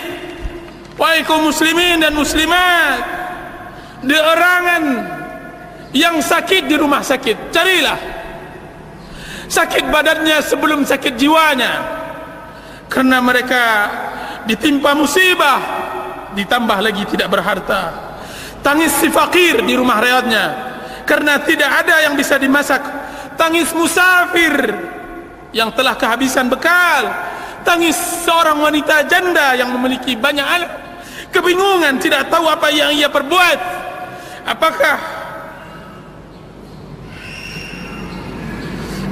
Wahai kaum muslimin dan muslimat, di erangan yang sakit di rumah sakit, carilah sakit badannya sebelum sakit jiwanya, karena mereka ditimpa musibah, ditambah lagi tidak berharta. Tangis si fakir di rumah rehatnya karena tidak ada yang bisa dimasak. Tangis musafir yang telah kehabisan bekal. Tangis seorang wanita janda yang memiliki banyak anak, kebingungan, tidak tahu apa yang ia perbuat. Apakah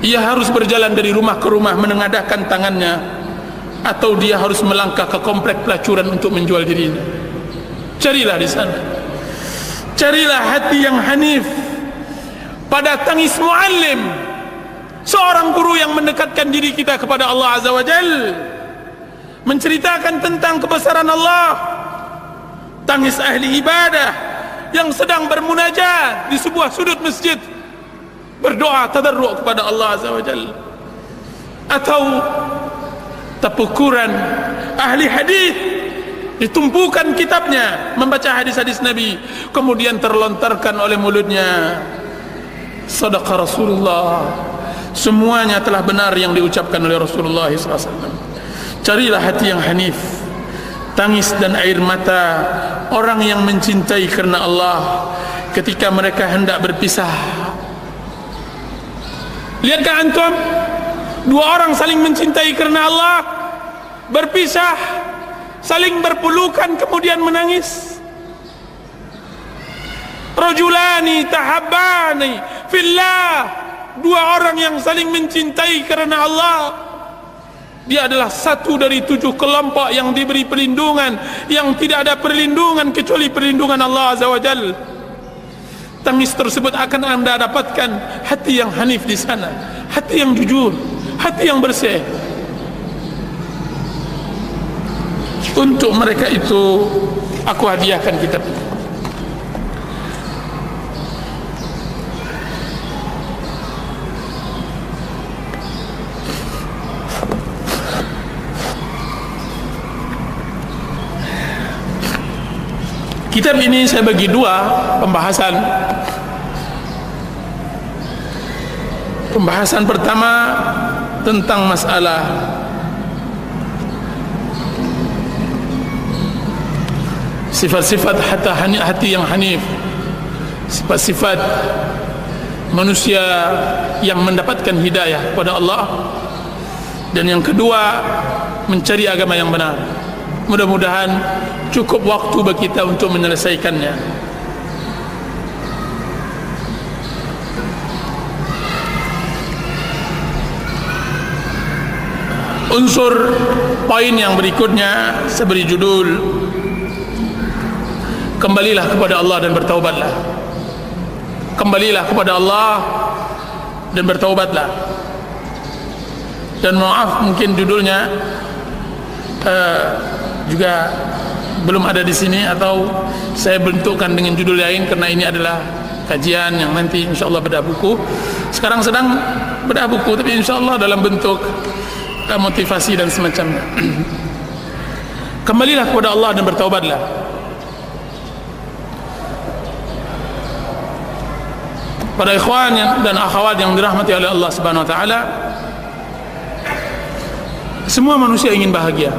ia harus berjalan dari rumah ke rumah menengadahkan tangannya, atau dia harus melangkah ke komplek pelacuran untuk menjual dirinya? Carilah di sana. Carilah hati yang hanif pada tangis muallim, seorang guru yang mendekatkan diri kita kepada Allah Azza wa Jal, menceritakan tentang kebesaran Allah. Tangis ahli ibadah yang sedang bermunajat di sebuah sudut masjid, berdoa tadarru' kepada Allah Azza wa Jal. Atau tapukuran ahli hadis, ditumpukan kitabnya membaca hadis-hadis Nabi, kemudian terlontarkan oleh mulutnya, sadaqa Rasulullah, semuanya telah benar yang diucapkan oleh Rasulullah SAW. Carilah hati yang hanif, tangis dan air mata orang yang mencintai karena Allah ketika mereka hendak berpisah. Lihatkah antum, dua orang saling mencintai karena Allah, berpisah, saling berpelukan, kemudian menangis. Rajulani tahabbani fillah, dua orang yang saling mencintai karena Allah. Dia adalah satu dari 7 kelompok yang diberi perlindungan, yang tidak ada perlindungan kecuali perlindungan Allah Azza wa Jal. Tangis tersebut akan anda dapatkan hati yang hanif di sana, hati yang jujur, hati yang bersih. Untuk mereka itu aku hadiahkan kitab ini. Kitab ini saya bagi 2 pembahasan. Pembahasan pertama tentang masalah sifat-sifat hati yang hanif, sifat-sifat manusia yang mendapatkan hidayah kepada Allah, dan yang kedua mencari agama yang benar. Mudah-mudahan cukup waktu bagi kita untuk menyelesaikannya. Unsur poin yang berikutnya saya beri judul, kembalilah kepada Allah dan bertaubatlah. Kembalilah kepada Allah dan bertaubatlah. Dan maaf, mungkin judulnya juga belum ada di sini, atau saya bentukkan dengan judul lain, karena ini adalah kajian yang nanti insyaallah bedah buku. Sekarang sedang bedah buku, tapi insyaallah dalam bentuk motivasi dan semacamnya. Kembalilah kepada Allah dan bertaubatlah. Para ikhwan dan akhwat yang dirahmati oleh Allah Subhanahu wa taala, semua manusia ingin bahagia.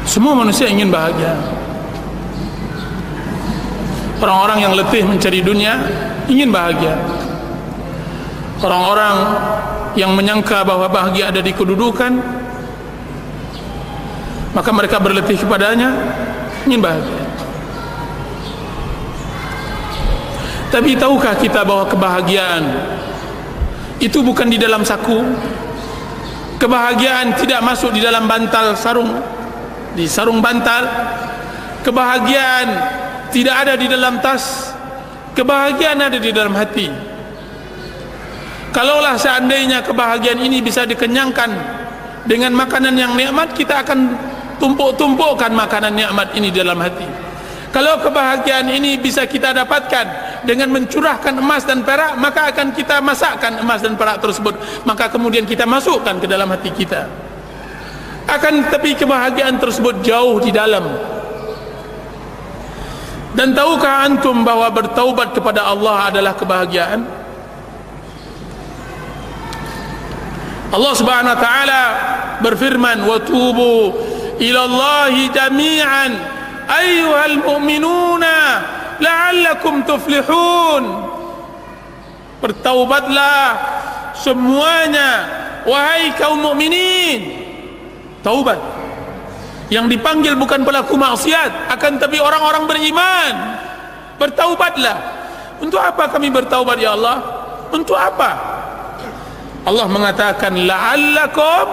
Semua manusia ingin bahagia. Orang-orang yang letih mencari dunia ingin bahagia. Orang-orang yang menyangka bahwa bahagia ada di kedudukan, maka mereka berletih kepadanya, ingin bahagia. Tapi tahukah kita bahwa kebahagiaan itu bukan di dalam saku? Kebahagiaan tidak masuk di dalam bantal sarung, di sarung bantal. Kebahagiaan tidak ada di dalam tas. Kebahagiaan ada di dalam hati. Kalaulah seandainya kebahagiaan ini bisa dikenyangkan dengan makanan yang nikmat, kita akan tumpuk-tumpukkan makanan nikmat ini dalam hati. Kalau kebahagiaan ini bisa kita dapatkan dengan mencurahkan emas dan perak, maka akan kita masakkan emas dan perak tersebut, maka kemudian kita masukkan ke dalam hati kita. Akan tetapi kebahagiaan tersebut jauh di dalam. Dan tahukah antum bahwa bertaubat kepada Allah adalah kebahagiaan? Allah Subhanahu wa taala berfirman, "Wa tubu ila Allahi jami'an ayyuhal mu'minuna la'allakum tuflihun." Bertaubatlah semuanya wahai kaum mukminin. Taubat yang dipanggil bukan pelaku maksiat, akan tapi orang-orang beriman. Bertaubatlah. Untuk apa kami bertaubat ya Allah? Untuk apa? Allah mengatakan la'allakum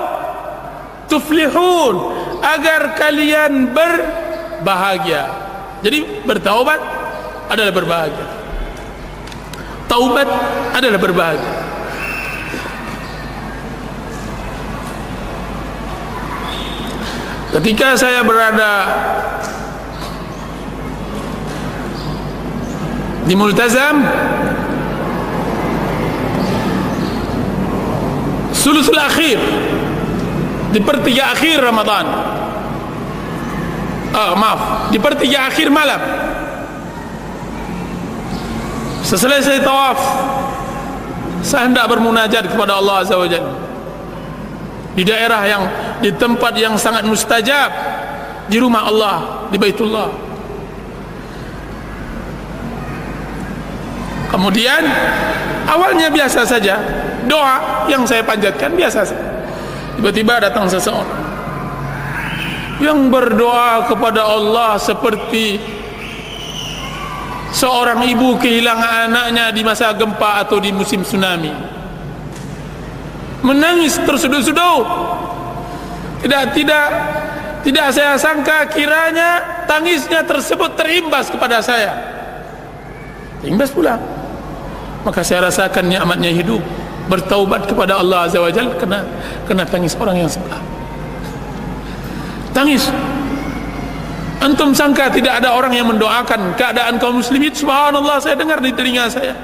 tuflihun, agar kalian berbahagia. Jadi bertaubat adalah berbahagia. Taubat adalah berbahagia. Ketika saya berada di Multazam sulusul akhir, di pertiga akhir Ramadan, di pertiga akhir malam, seselesai tawaf, saya hendak bermunajat kepada Allah Azza wa Jalla di daerah yang, di tempat yang sangat mustajab, di rumah Allah, di Baitullah. Kemudian awalnya biasa saja, doa yang saya panjatkan biasa saja. Tiba-tiba datang seseorang yang berdoa kepada Allah seperti seorang ibu kehilangan anaknya di masa gempa atau di musim tsunami. Menangis terseduh-seduh. Tidak saya sangka kiranya tangisnya tersebut terimbas kepada saya. Terimbas pula. Maka saya rasakan nikmatnya hidup. Bertaubat kepada Allah Azza wa Jalla kena tangis orang yang sebelah. Tangis. Antum sangka tidak ada orang yang mendoakan keadaan kaum muslimin? Subhanallah, saya dengar di telinga saya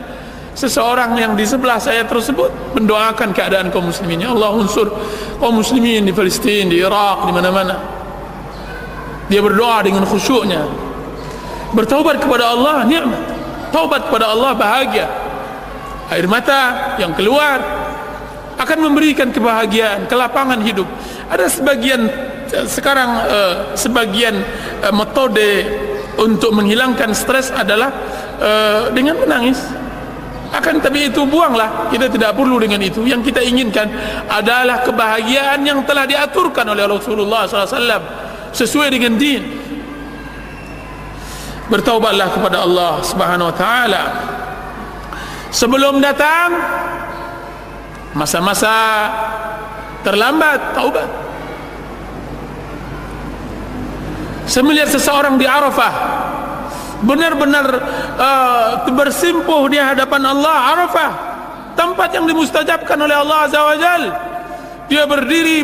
seseorang yang di sebelah saya tersebut mendoakan keadaan kaum muslimin. Ya Allah, unsur kaum muslimin di Palestina, di Irak, di mana-mana. Dia berdoa dengan khusyuknya. Bertaubat kepada Allah nikmat. Taubat kepada Allah bahagia. Air mata yang keluar akan memberikan kebahagiaan, kelapangan hidup. Ada sebagian sekarang sebagian metode untuk menghilangkan stres adalah dengan menangis. Akan tapi itu buanglah, kita tidak perlu dengan itu. Yang kita inginkan adalah kebahagiaan yang telah diaturkan oleh Rasulullah SAW sesuai dengan din. Bertaubatlah kepada Allah Subhanahu wa taala sebelum datang masa-masa terlambat taubat. Saya melihat seseorang di Arafah benar-benar bersimpuh di hadapan Allah. Arafah, tempat yang dimustajabkan oleh Allah Azza wa Jal. Dia berdiri,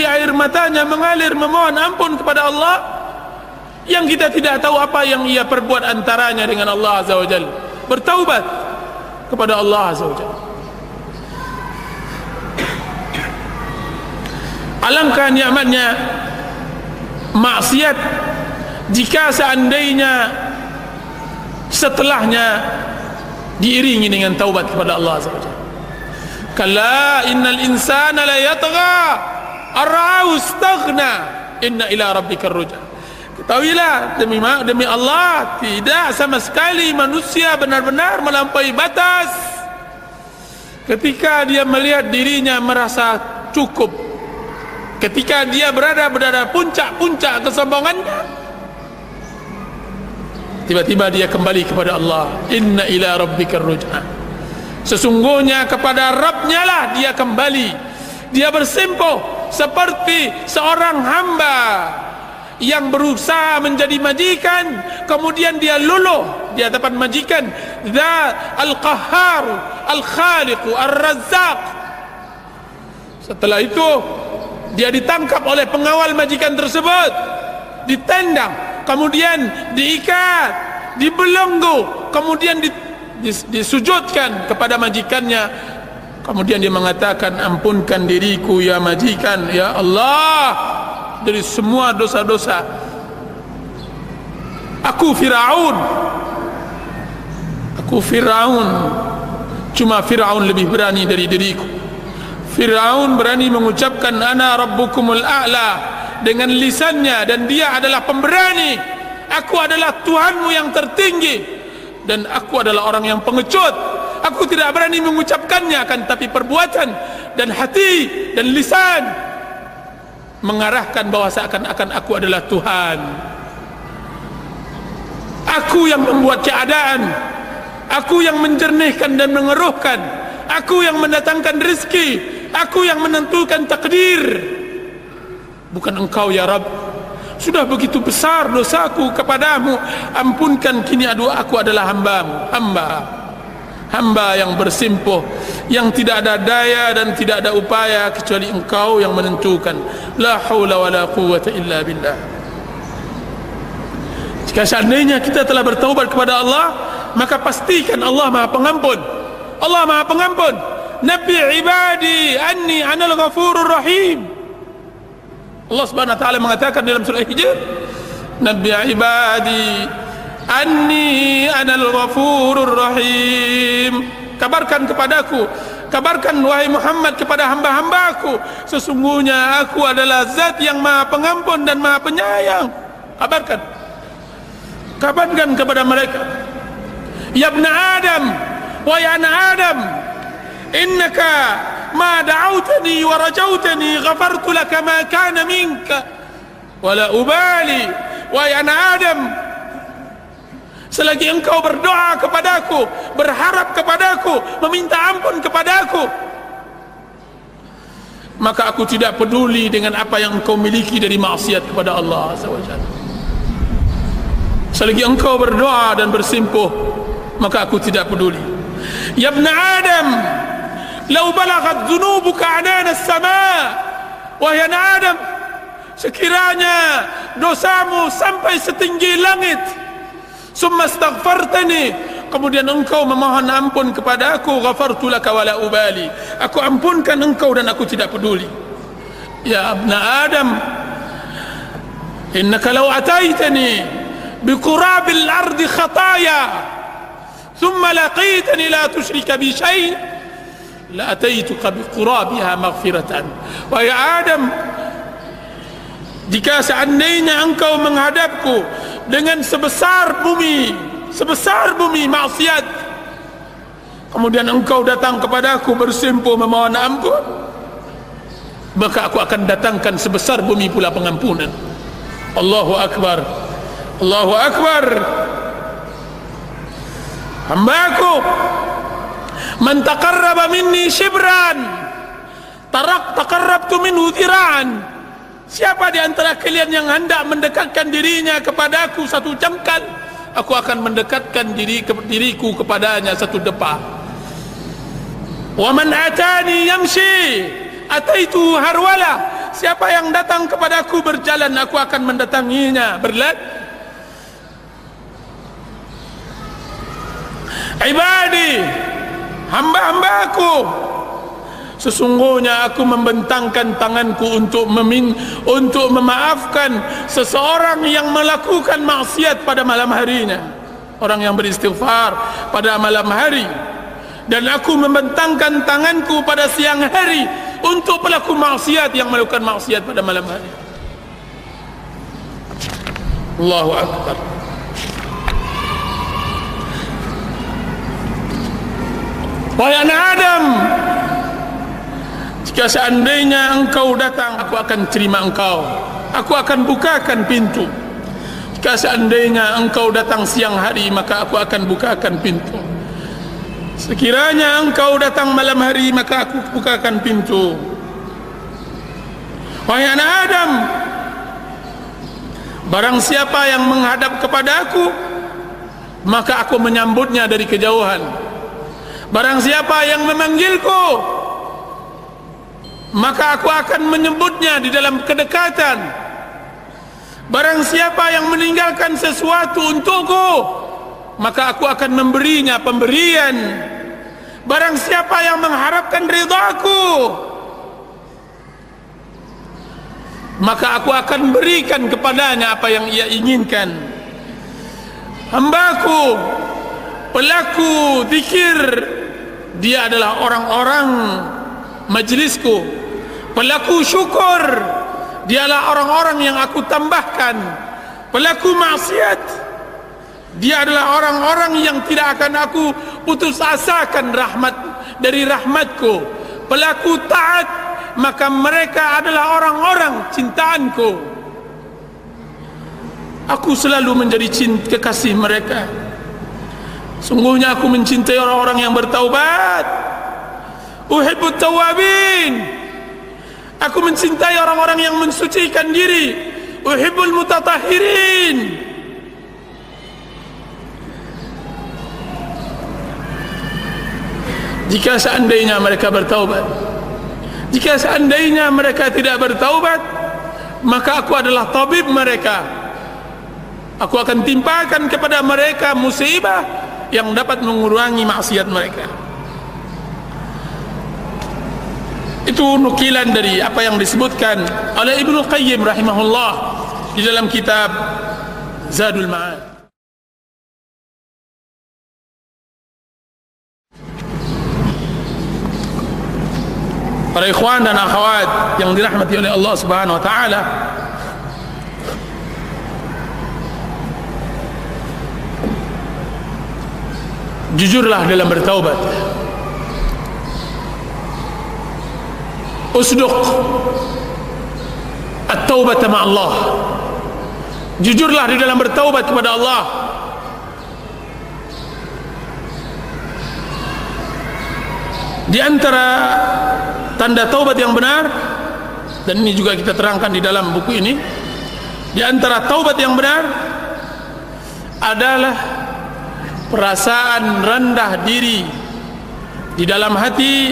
air matanya mengalir memohon ampun kepada Allah, yang kita tidak tahu apa yang ia perbuat antaranya dengan Allah Azza wa Jal. Bertaubat kepada Allah Azza wa Jal. Alangkah nikmatnya maksiat jika seandainya setelahnya diiringi dengan taubat kepada Allah Azza wa Jalla. Kalla innal insana la yatgha ar-ra'ahu istaghna inna ila rabbikar ruj'a. Ketahuilah demi Allah, tidak sama sekali manusia benar-benar melampaui batas ketika dia melihat dirinya merasa cukup, ketika dia berada puncak-puncak kesombongannya, tiba-tiba dia kembali kepada Allah. Inna ila rabbikar ruj'a. Sesungguhnya kepada Rabbnya lah dia kembali. Dia bersimpuh seperti seorang hamba yang berusaha menjadi majikan, kemudian dia luluh di hadapan majikan. Dzat al-Qahhar, al-Khaliq, ar-Razzaq. Setelah itu dia ditangkap oleh pengawal majikan tersebut, ditendang, kemudian diikat, dibelenggu, kemudian disujudkan kepada majikannya. Kemudian dia mengatakan, ampunkan diriku ya majikan, ya Allah, dari semua dosa-dosa. Aku Fir'aun, cuma Fir'aun lebih berani dari diriku. Fir'aun berani mengucapkan ana rabbukumul a'la dengan lisannya, dan dia adalah pemberani. Aku adalah Tuhanmu yang tertinggi, dan aku adalah orang yang pengecut. Aku tidak berani mengucapkannya, akan tapi perbuatan dan hati dan lisan mengarahkan bahwa seakan-akan aku adalah Tuhan. Aku yang membuat keadaan, aku yang menjernihkan dan mengeruhkan, aku yang mendatangkan rezeki, aku yang menentukan takdir, bukan engkau ya Rabb. Sudah begitu besar dosaku kepadamu, ampunkan, kini aku adalah hambamu, hamba yang bersimpuh, yang tidak ada daya dan tidak ada upaya kecuali engkau yang menentukan. La haula wa la quwwata illa billah. Jika seandainya kita telah bertaubat kepada Allah, maka pastikan Allah Maha Pengampun. Allah Maha Pengampun. Nabi ibadi anni anal ghafurur rahim. Allah Subhanahu wa taala mengatakan dalam surah Hijr, Nabi ibadi anni anal ghafurur rahim. Kabarkan kepadaku, kabarkan wahai Muhammad kepada hamba-hambaku, sesungguhnya aku adalah zat yang Maha Pengampun dan Maha Penyayang. Kabarkan kepada mereka, ya ibna Adam, wahai anak Adam, innaka ma da'awtani wa rajautani ghafartu laka ma kana minka wala ubali. Wahai anak Adam, selagi engkau berdoa kepadaku, berharap kepadaku, meminta ampun kepadaku, maka aku tidak peduli dengan apa yang engkau miliki dari maksiat kepada Allah SWT. Selagi engkau berdoa dan bersimpuh, maka aku tidak peduli. Ya ibna Adam, lau balaghat dhunubuka anana as-sama'. Wahai anak Adam, sekiranya dosamu sampai setinggi langit, summa astaghfartani, kemudian engkau memohon ampun kepada aku, ghafartu laka wala ubali, aku ampunkan engkau dan aku tidak peduli. Ya ibna Adam, innaka law ataitani biqurabil ardi khataya thumma laqitani la tusyrika bi syai' la ataituka biqurabiha maghfiratan. Wahai Adam, jika seandainya engkau menghadapku dengan sebesar bumi maksiat, kemudian engkau datang kepadaku bersimpuh memohon ampun, maka aku akan datangkan sebesar bumi pula pengampunan. Allahu Akbar, Allahu Akbar. Hambaku, man taqarraba minni shibran taqarrabtu minhu dhira'an. Siapa di antara kalian yang hendak mendekatkan dirinya kepadaku satu jengkal, aku akan mendekatkan diriku kepadanya satu depa. Wa man atani yamshi ataitu harwala. Siapa yang datang kepadaku berjalan, aku akan mendatanginya berlari. Ibadi, hamba-hambaku, sesungguhnya aku membentangkan tanganku untuk memaafkan seseorang yang melakukan maksiat pada malam harinya, orang yang beristighfar pada malam hari, dan aku membentangkan tanganku pada siang hari untuk pelaku maksiat yang melakukan maksiat pada malam hari. Allahu Akbar. Wahai anak Adam, jika seandainya engkau datang, aku akan terima engkau, aku akan bukakan pintu. Jika seandainya engkau datang siang hari, maka aku akan bukakan pintu. Sekiranya engkau datang malam hari, maka aku bukakan pintu. Wahai anak Adam, barang siapa yang menghadap kepada aku, maka aku menyambutnya dari kejauhan. Barang siapa yang memanggilku, maka aku akan menyebutnya di dalam kedekatan. Barang siapa yang meninggalkan sesuatu untukku, maka aku akan memberinya pemberian. Barang siapa yang mengharapkan ridhaku, maka aku akan berikan kepadanya apa yang ia inginkan. Hambaku, pelaku zikir, dia adalah orang-orang majlisku. Pelaku syukur, dialah orang-orang yang aku tambahkan. Pelaku maksiat, dia adalah orang-orang yang tidak akan aku putus asakan dari rahmatku. Pelaku taat, maka mereka adalah orang-orang cintaanku. Aku selalu menjadi kekasih mereka. Sungguhnya aku mencintai orang-orang yang bertaubat. Uhibbut tawabin. Aku mencintai orang-orang yang mensucikan diri. Uhibbul mutatahhirin. Jika seandainya mereka bertaubat, jika seandainya mereka tidak bertaubat, maka aku adalah tabib mereka. Aku akan timpakan kepada mereka musibah yang dapat mengurangi maksiat mereka. Itu nukilan dari apa yang disebutkan oleh Ibnu Qayyim rahimahullah di dalam kitab Zadul Ma'ad. Para ikhwan dan akhwat yang dirahmati oleh Allah Subhanahu wa taala, jujurlah dalam bertaubat. Usduq at-taubat ma Allah. Jujurlah di dalam bertaubat kepada Allah. Di antara tanda taubat yang benar, dan ini juga kita terangkan di dalam buku ini, di antara taubat yang benar adalah perasaan rendah diri di dalam hati,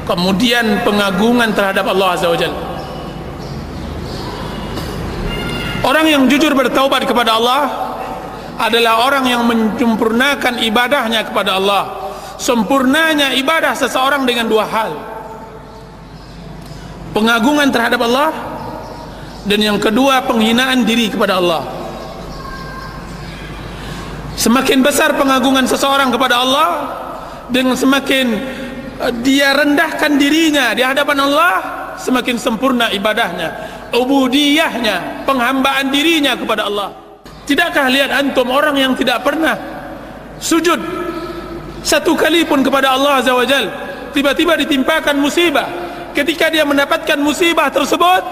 kemudian pengagungan terhadap Allah Azza wa Jalla. Orang yang jujur bertaubat kepada Allah adalah orang yang menyempurnakan ibadahnya kepada Allah. Sempurnanya ibadah seseorang dengan dua hal: pengagungan terhadap Allah, dan yang kedua penghinaan diri kepada Allah. Semakin besar pengagungan seseorang kepada Allah, dengan semakin dia rendahkan dirinya di hadapan Allah, semakin sempurna ibadahnya, ubudiyahnya, penghambaan dirinya kepada Allah. Tidakkah lihat antum orang yang tidak pernah sujud satu kali pun kepada Allah Azza wa Jal, tiba-tiba ditimpakan musibah. Ketika dia mendapatkan musibah tersebut,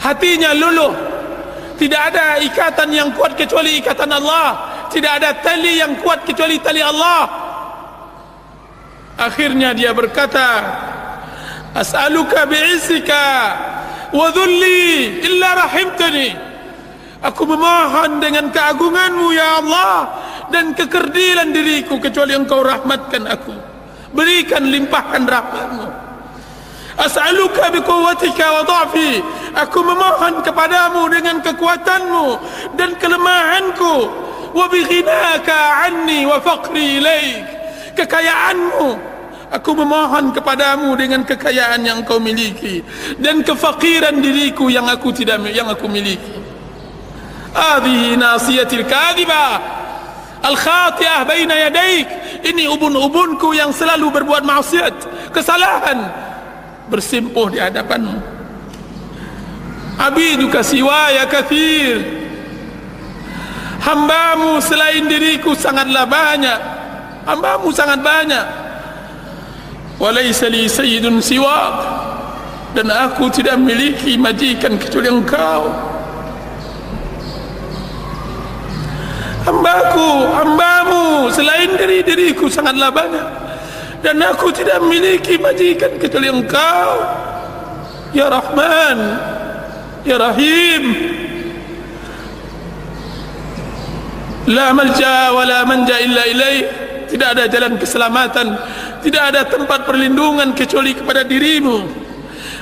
hatinya luluh. Tidak ada ikatan yang kuat kecuali ikatan Allah. Tidak ada tali yang kuat kecuali tali Allah. Akhirnya dia berkata, as'aluka bi'izzika wa dhulli illa rahimtani. Aku memohon dengan keagunganmu ya Allah dan kekerdilan diriku, kecuali engkau rahmatkan aku, berikan limpahkan rahmatmu. As'aluka biquwwatika wa dha'fi. Aku memohon kepadamu dengan kekuatanmu dan kelemahanku. Wa bighinaka anni wa faqri ilaik. Kekayaanmu, aku memohon kepadamu dengan kekayaan yang kau miliki dan kefakiran diriku yang aku miliki. Hadhihi nasiyatil kadhibah al-khati'ah baina yadaik. Ini ubun-ubunku yang selalu berbuat maksiat, kesalahan, bersimpuh di hadapanmu. Abiduka siwaya kathir. Hambamu selain diriku sangatlah banyak. Hambamu sangat banyak. Walaysa li sayyidun siwak. Dan aku tidak memiliki majikan kecuali engkau. Hambamu selain diriku sangatlah banyak, dan aku tidak memiliki majikan kecuali engkau. Ya Rahman, Ya Rahim. La malja wa la manja illa ilaih. Tidak ada jalan keselamatan, tidak ada tempat perlindungan kecuali kepada dirimu.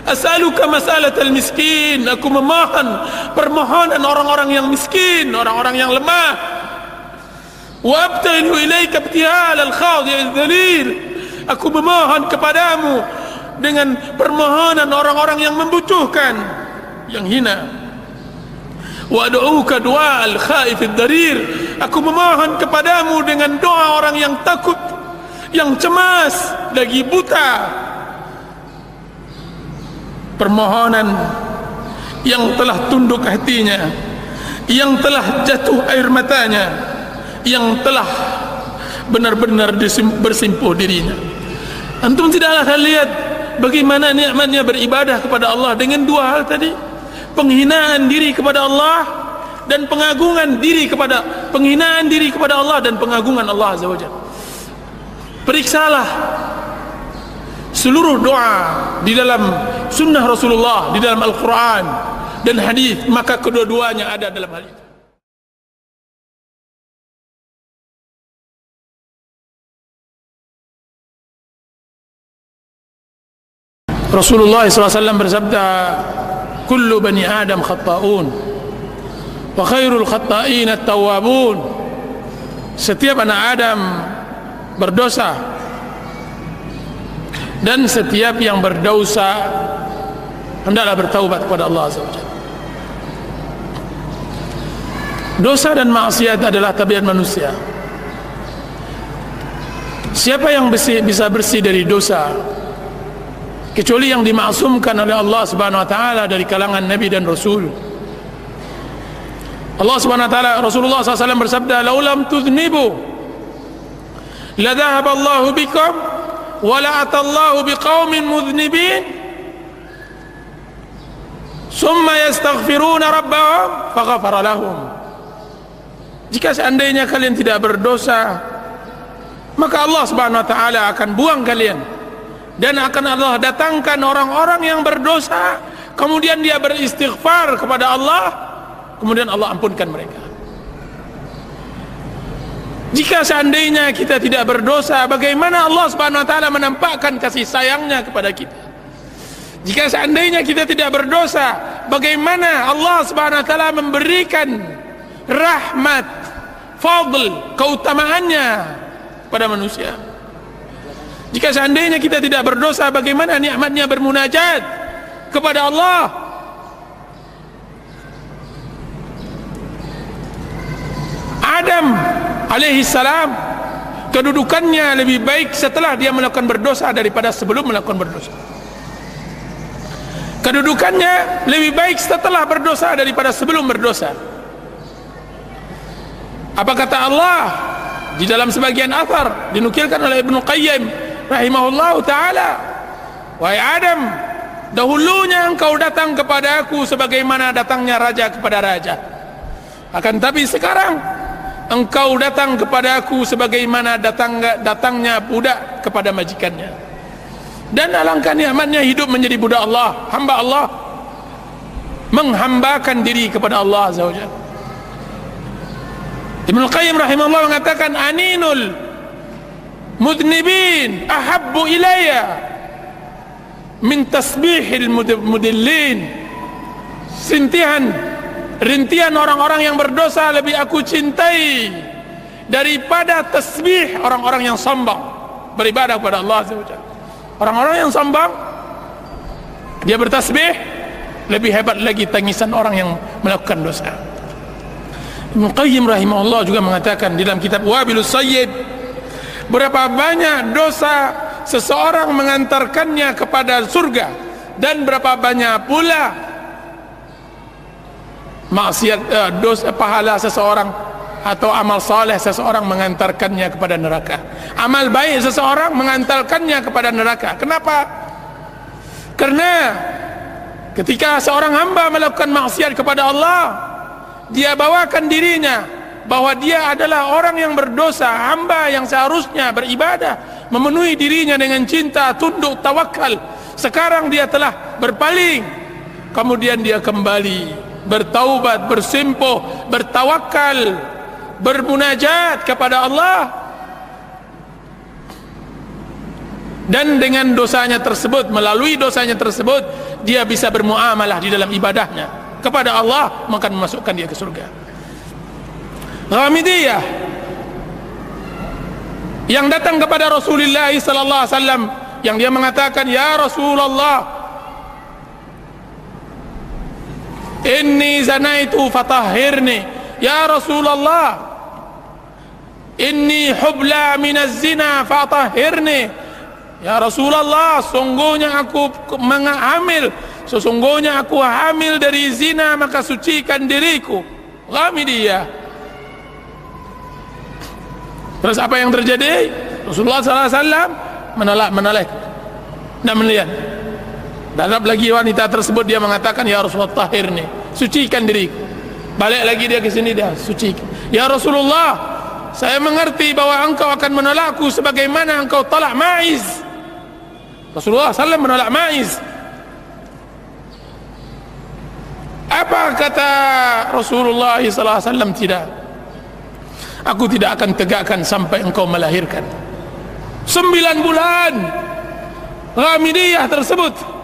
As'aluka mas'alatal miskin. Aku memohon permohonan orang-orang yang miskin, orang-orang yang lemah. Wa abtahilu ilaika ibtihal al-khadi' al-dhalil. Aku memohon kepadamu dengan permohonan orang-orang yang membutuhkan, yang hina. Wa ad'uka du'a al-khaif ad-darir. Aku memohon kepadamu dengan doa orang yang takut, yang cemas, lagi buta. Permohonan yang telah tunduk hatinya, yang telah jatuh air matanya, yang telah benar-benar bersimpuh dirinya. Antum tidaklah lihat bagaimana nikmatnya beribadah kepada Allah dengan dua hal tadi, penghinaan diri kepada Allah dan penghinaan diri kepada Allah dan pengagungan Allah Azza wa Jalla. Periksalah seluruh doa di dalam sunnah Rasulullah, di dalam Al-Quran dan hadis, maka kedua-duanya ada dalam hal itu. Rasulullah SAW bersabda, kullu bani Adam khatta'un wa khairul khatta'in at-tawwabun. Setiap anak Adam berdosa, dan setiap yang berdosa hendaklah bertaubat kepada Allah Azza wa Jalla. Dosa dan maksiat adalah tabiat manusia. Siapa yang bisa bersih dari dosa kecuali yang dimaksumkan oleh Allah Subhanahu wa taala dari kalangan nabi dan rasul? Allah Subhanahu wa taala, Rasulullah SAW bersabda, "Lau lam tudhnibu la dhahaba Allahu bikum wa la atallahu biqaumin mudhnibin summa yastaghfiruna rabbahum faghfara lahum." Jika seandainya kalian tidak berdosa, maka Allah Subhanahu wa taala akan buang kalian, dan akan Allah datangkan orang-orang yang berdosa, kemudian dia beristighfar kepada Allah, kemudian Allah ampunkan mereka. Jika seandainya kita tidak berdosa, bagaimana Allah Subhanahu wa taala menampakkan kasih sayangnya kepada kita? Jika seandainya kita tidak berdosa, bagaimana Allah Subhanahu wa taala memberikan rahmat, fadl, keutamaannya pada manusia? Jika seandainya kita tidak berdosa, bagaimana nikmatnya bermunajat kepada Allah? Adam alaihi salam, kedudukannya lebih baik setelah dia melakukan berdosa daripada sebelum melakukan berdosa. Kedudukannya lebih baik setelah berdosa daripada sebelum berdosa. Apa kata Allah? di dalam sebagian athar dinukilkan oleh Ibnu Qayyim rahimahullahu ta'ala, wahai Adam, dahulunya engkau datang kepada aku sebagaimana datangnya raja kepada raja, akan tapi sekarang engkau datang kepada aku sebagaimana datangnya budak kepada majikannya. Dan alangkah nikmatnya hidup menjadi budak Allah, hamba Allah, menghambakan diri kepada Allah Azza wa Jalla. Ibnu Qayyim rahimahullah mengatakan, aninul mudnibin ahabbu ilayya min tasbihil mudillin. Rintihan orang-orang yang berdosa lebih aku cintai daripada tasbih orang-orang yang sombong beribadah kepada Allah Azza wa Jalla. Orang-orang yang sombong, dia bertasbih, lebih hebat lagi tangisan orang yang melakukan dosa. Ibnu Qayyim rahimahullah juga mengatakan di dalam kitab Wabilus Sayyid, berapa banyak dosa seseorang mengantarkannya kepada surga, dan berapa banyak pula maksiat dosa pahala seseorang atau amal saleh seseorang mengantarkannya kepada neraka. Amal baik seseorang mengantarkannya kepada neraka. Kenapa? Karena ketika seorang hamba melakukan maksiat kepada Allah, dia bawakan dirinya bahwa dia adalah orang yang berdosa, hamba yang seharusnya beribadah, memenuhi dirinya dengan cinta, tunduk, tawakal. Sekarang dia telah berpaling, kemudian dia kembali bertaubat, bersimpuh, bertawakal, bermunajat kepada Allah, dan dengan dosanya tersebut, melalui dosanya tersebut, dia bisa bermuamalah di dalam ibadahnya kepada Allah, maka memasukkan dia ke surga. Ghamidiyah yang datang kepada Rasulullah sallallahu alaihi wasallam, yang dia mengatakan, ya Rasulullah, inni zanaitu fatahhirni. Ya Rasulullah, inni hubla minaz zina fatahhirni. Ya Rasulullah, sungguhnya aku hamil, sesungguhnya aku hamil dari zina, maka sucikan diriku. Ghamidiyah. Terus apa yang terjadi? Rasulullah SAW menolak dan melihat. Datang lagi wanita tersebut, dia mengatakan, ya Rasulullah, tahirni, sucikan diriku. Balik lagi dia ke sini, dia sucikan. Ya Rasulullah, saya mengerti bahwa engkau akan menolakku sebagaimana engkau tolak Ma'iz. Rasulullah SAW menolak Ma'iz. Apa kata Rasulullah SAW? Tidak, aku tidak akan tegakkan sampai engkau melahirkan. 9 bulan Ghamidiyah tersebut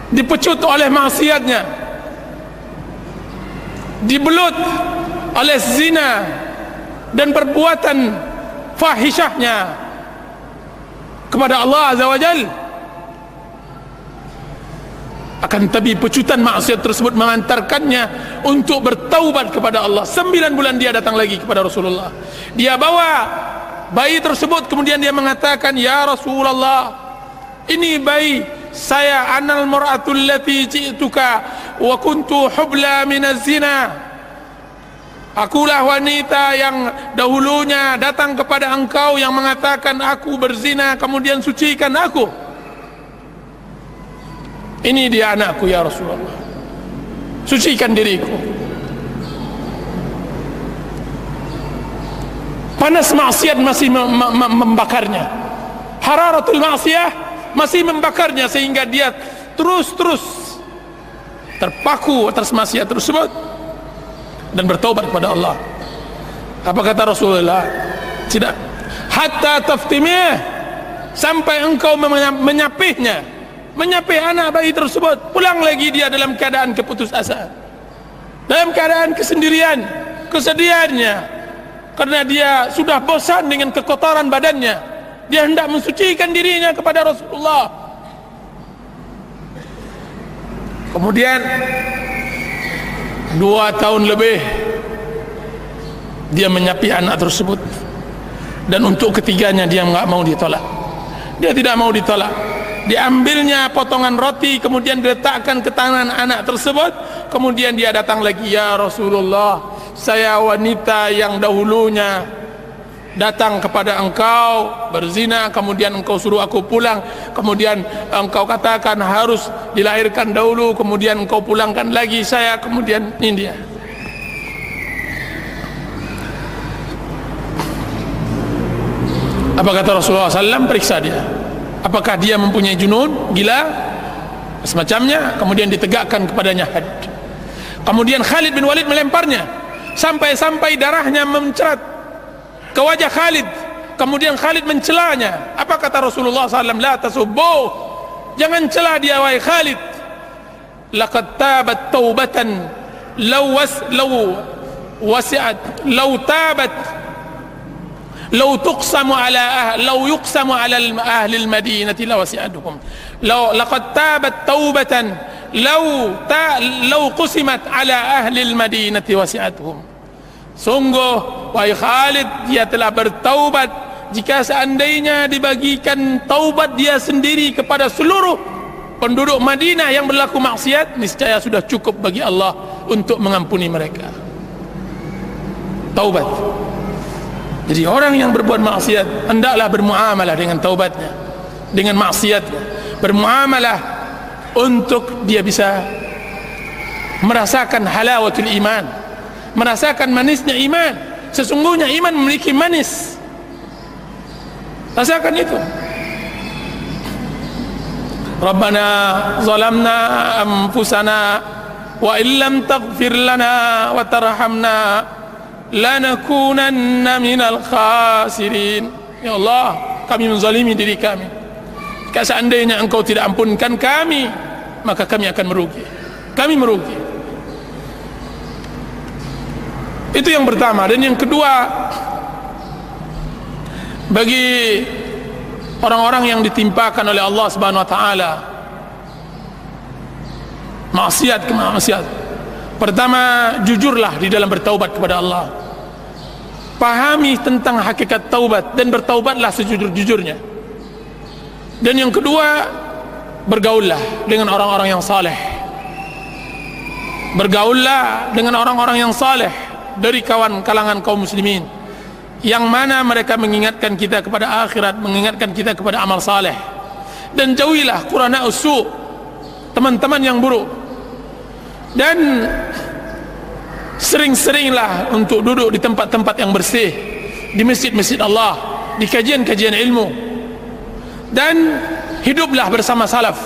dipecut oleh maksiatnya, dibelut oleh zina dan perbuatan fahisyahnya kepada Allah Azza wa Jal. Akan tapi pecutan maksiat tersebut mengantarkannya untuk bertaubat kepada Allah. 9 bulan dia datang lagi kepada Rasulullah. Dia bawa bayi tersebut, kemudian dia mengatakan, ya Rasulullah, ini bayi saya, anal mar'atul lati ji'tuka wa kuntu hubla minaz zina. Akulah wanita yang dahulunya datang kepada engkau, yang mengatakan aku berzina, kemudian sucikan aku. Ini dia anakku ya Rasulullah, sucikan diriku. Panas maksiat masih membakarnya, hararatul maksiyah masih membakarnya, sehingga dia terus terpaku atas maksiat tersebut dan bertaubat kepada Allah. Apa kata Rasulullah? Tidak, hatta taftimih, sampai engkau menyapihnya, menyapih anak bayi tersebut. Pulang lagi dia dalam keadaan keputus asa, dalam keadaan kesendirian, kesedihannya, karena dia sudah bosan dengan kekotoran badannya. Dia hendak mensucikan dirinya kepada Rasulullah. Kemudian 2 tahun lebih dia menyapi anak tersebut, dan untuk ketiganya dia enggak mau ditolak. Dia tidak mau ditolak. Diambilnya potongan roti, kemudian diletakkan ke tangan anak tersebut. Kemudian dia datang lagi, ya Rasulullah, saya wanita yang dahulunya datang kepada engkau berzina, kemudian engkau suruh aku pulang, kemudian engkau katakan harus dilahirkan dahulu, kemudian engkau pulangkan lagi saya, kemudian ini dia. Apa kata Rasulullah SAW? Periksa dia, apakah dia mempunyai junun, gila, semacamnya. Kemudian ditegakkan kepadanya had. Kemudian Khalid bin Walid melemparnya sampai-sampai darahnya mencerat ke wajah Khalid. Kemudian Khalid mencelanya. Apa kata Rasulullah SAW? La tasubbuh, jangan celah dia wahai Khalid. Laqad tabat taubatan law wasi'at law tabat law tuqsamu ala law yuqsamu ala ahli al-madinati la wasi'atuhum. Laqad tabat taubatan law qusimat ala ahli al-madinati wasi'atuhum. Sungguh wahai Khalid, dia telah bertaubat. Jika seandainya dibagikan taubat dia sendiri kepada seluruh penduduk Madinah yang berlaku maksiat, niscaya sudah cukup bagi Allah untuk mengampuni mereka. Taubat. Jadi orang yang berbuat maksiat hendaklah bermuamalah dengan taubatnya, dengan maksiatnya, bermuamalah untuk dia bisa merasakan halawatul iman, merasakan manisnya iman. Sesungguhnya iman memiliki manis, rasakan itu. Rabbana zalamna anfusana wa illam taghfir lana wa tarhamna lanakunanna minal khasirin. Ya Allah, kami menzalimi diri kami. Jika seandainya engkau tidak ampunkan kami, maka kami akan merugi. Kami merugi. Itu yang pertama. Dan yang kedua, bagi orang-orang yang ditimpakan oleh Allah Subhanahu wa taala maksiat ke maksiat, pertama, jujurlah di dalam bertaubat kepada Allah. Pahami tentang hakikat taubat dan bertaubatlah sejujur-jujurnya. Dan yang kedua, bergaullah dengan orang-orang yang saleh. Bergaullah dengan orang-orang yang saleh dari kalangan kaum muslimin, yang mana mereka mengingatkan kita kepada akhirat, mengingatkan kita kepada amal saleh. Dan jauhilah qurana usu, teman-teman yang buruk. Dan sering-seringlah untuk duduk di tempat-tempat yang bersih, di masjid-masjid Allah, di kajian-kajian ilmu. Dan hiduplah bersama salaf,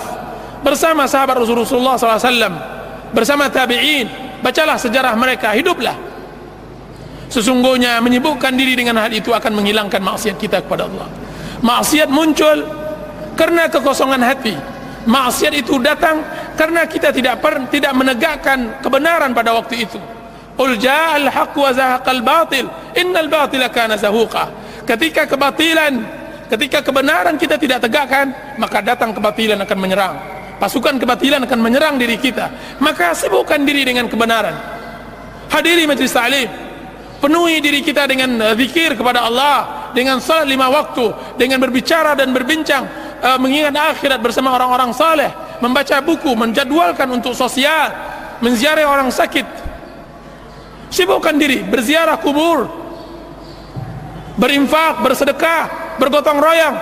bersama sahabat Rasulullah SAW, bersama tabi'in. Bacalah sejarah mereka, hiduplah. Sesungguhnya menyibukkan diri dengan hal itu akan menghilangkan maksiat kita kepada Allah. Maksiat muncul karena kekosongan hati. Maksiat itu datang karena kita tidak menegakkan kebenaran pada waktu itu. Qul ja'al haqq wa zahaqal batil innal batila kana zahuqa. Ketika kebenaran kita tidak tegakkan, maka datang kebatilan akan menyerang. Pasukan kebatilan akan menyerang diri kita. Maka sibukkan diri dengan kebenaran. Hadiri majlis ta'lim, penuhi diri kita dengan zikir kepada Allah, dengan salat 5 waktu, dengan berbicara dan berbincang, mengingat akhirat bersama orang-orang saleh, membaca buku, menjadwalkan untuk sosial, menziarah orang sakit. Sibukkan diri, berziarah kubur, berinfak, bersedekah, bergotong royong,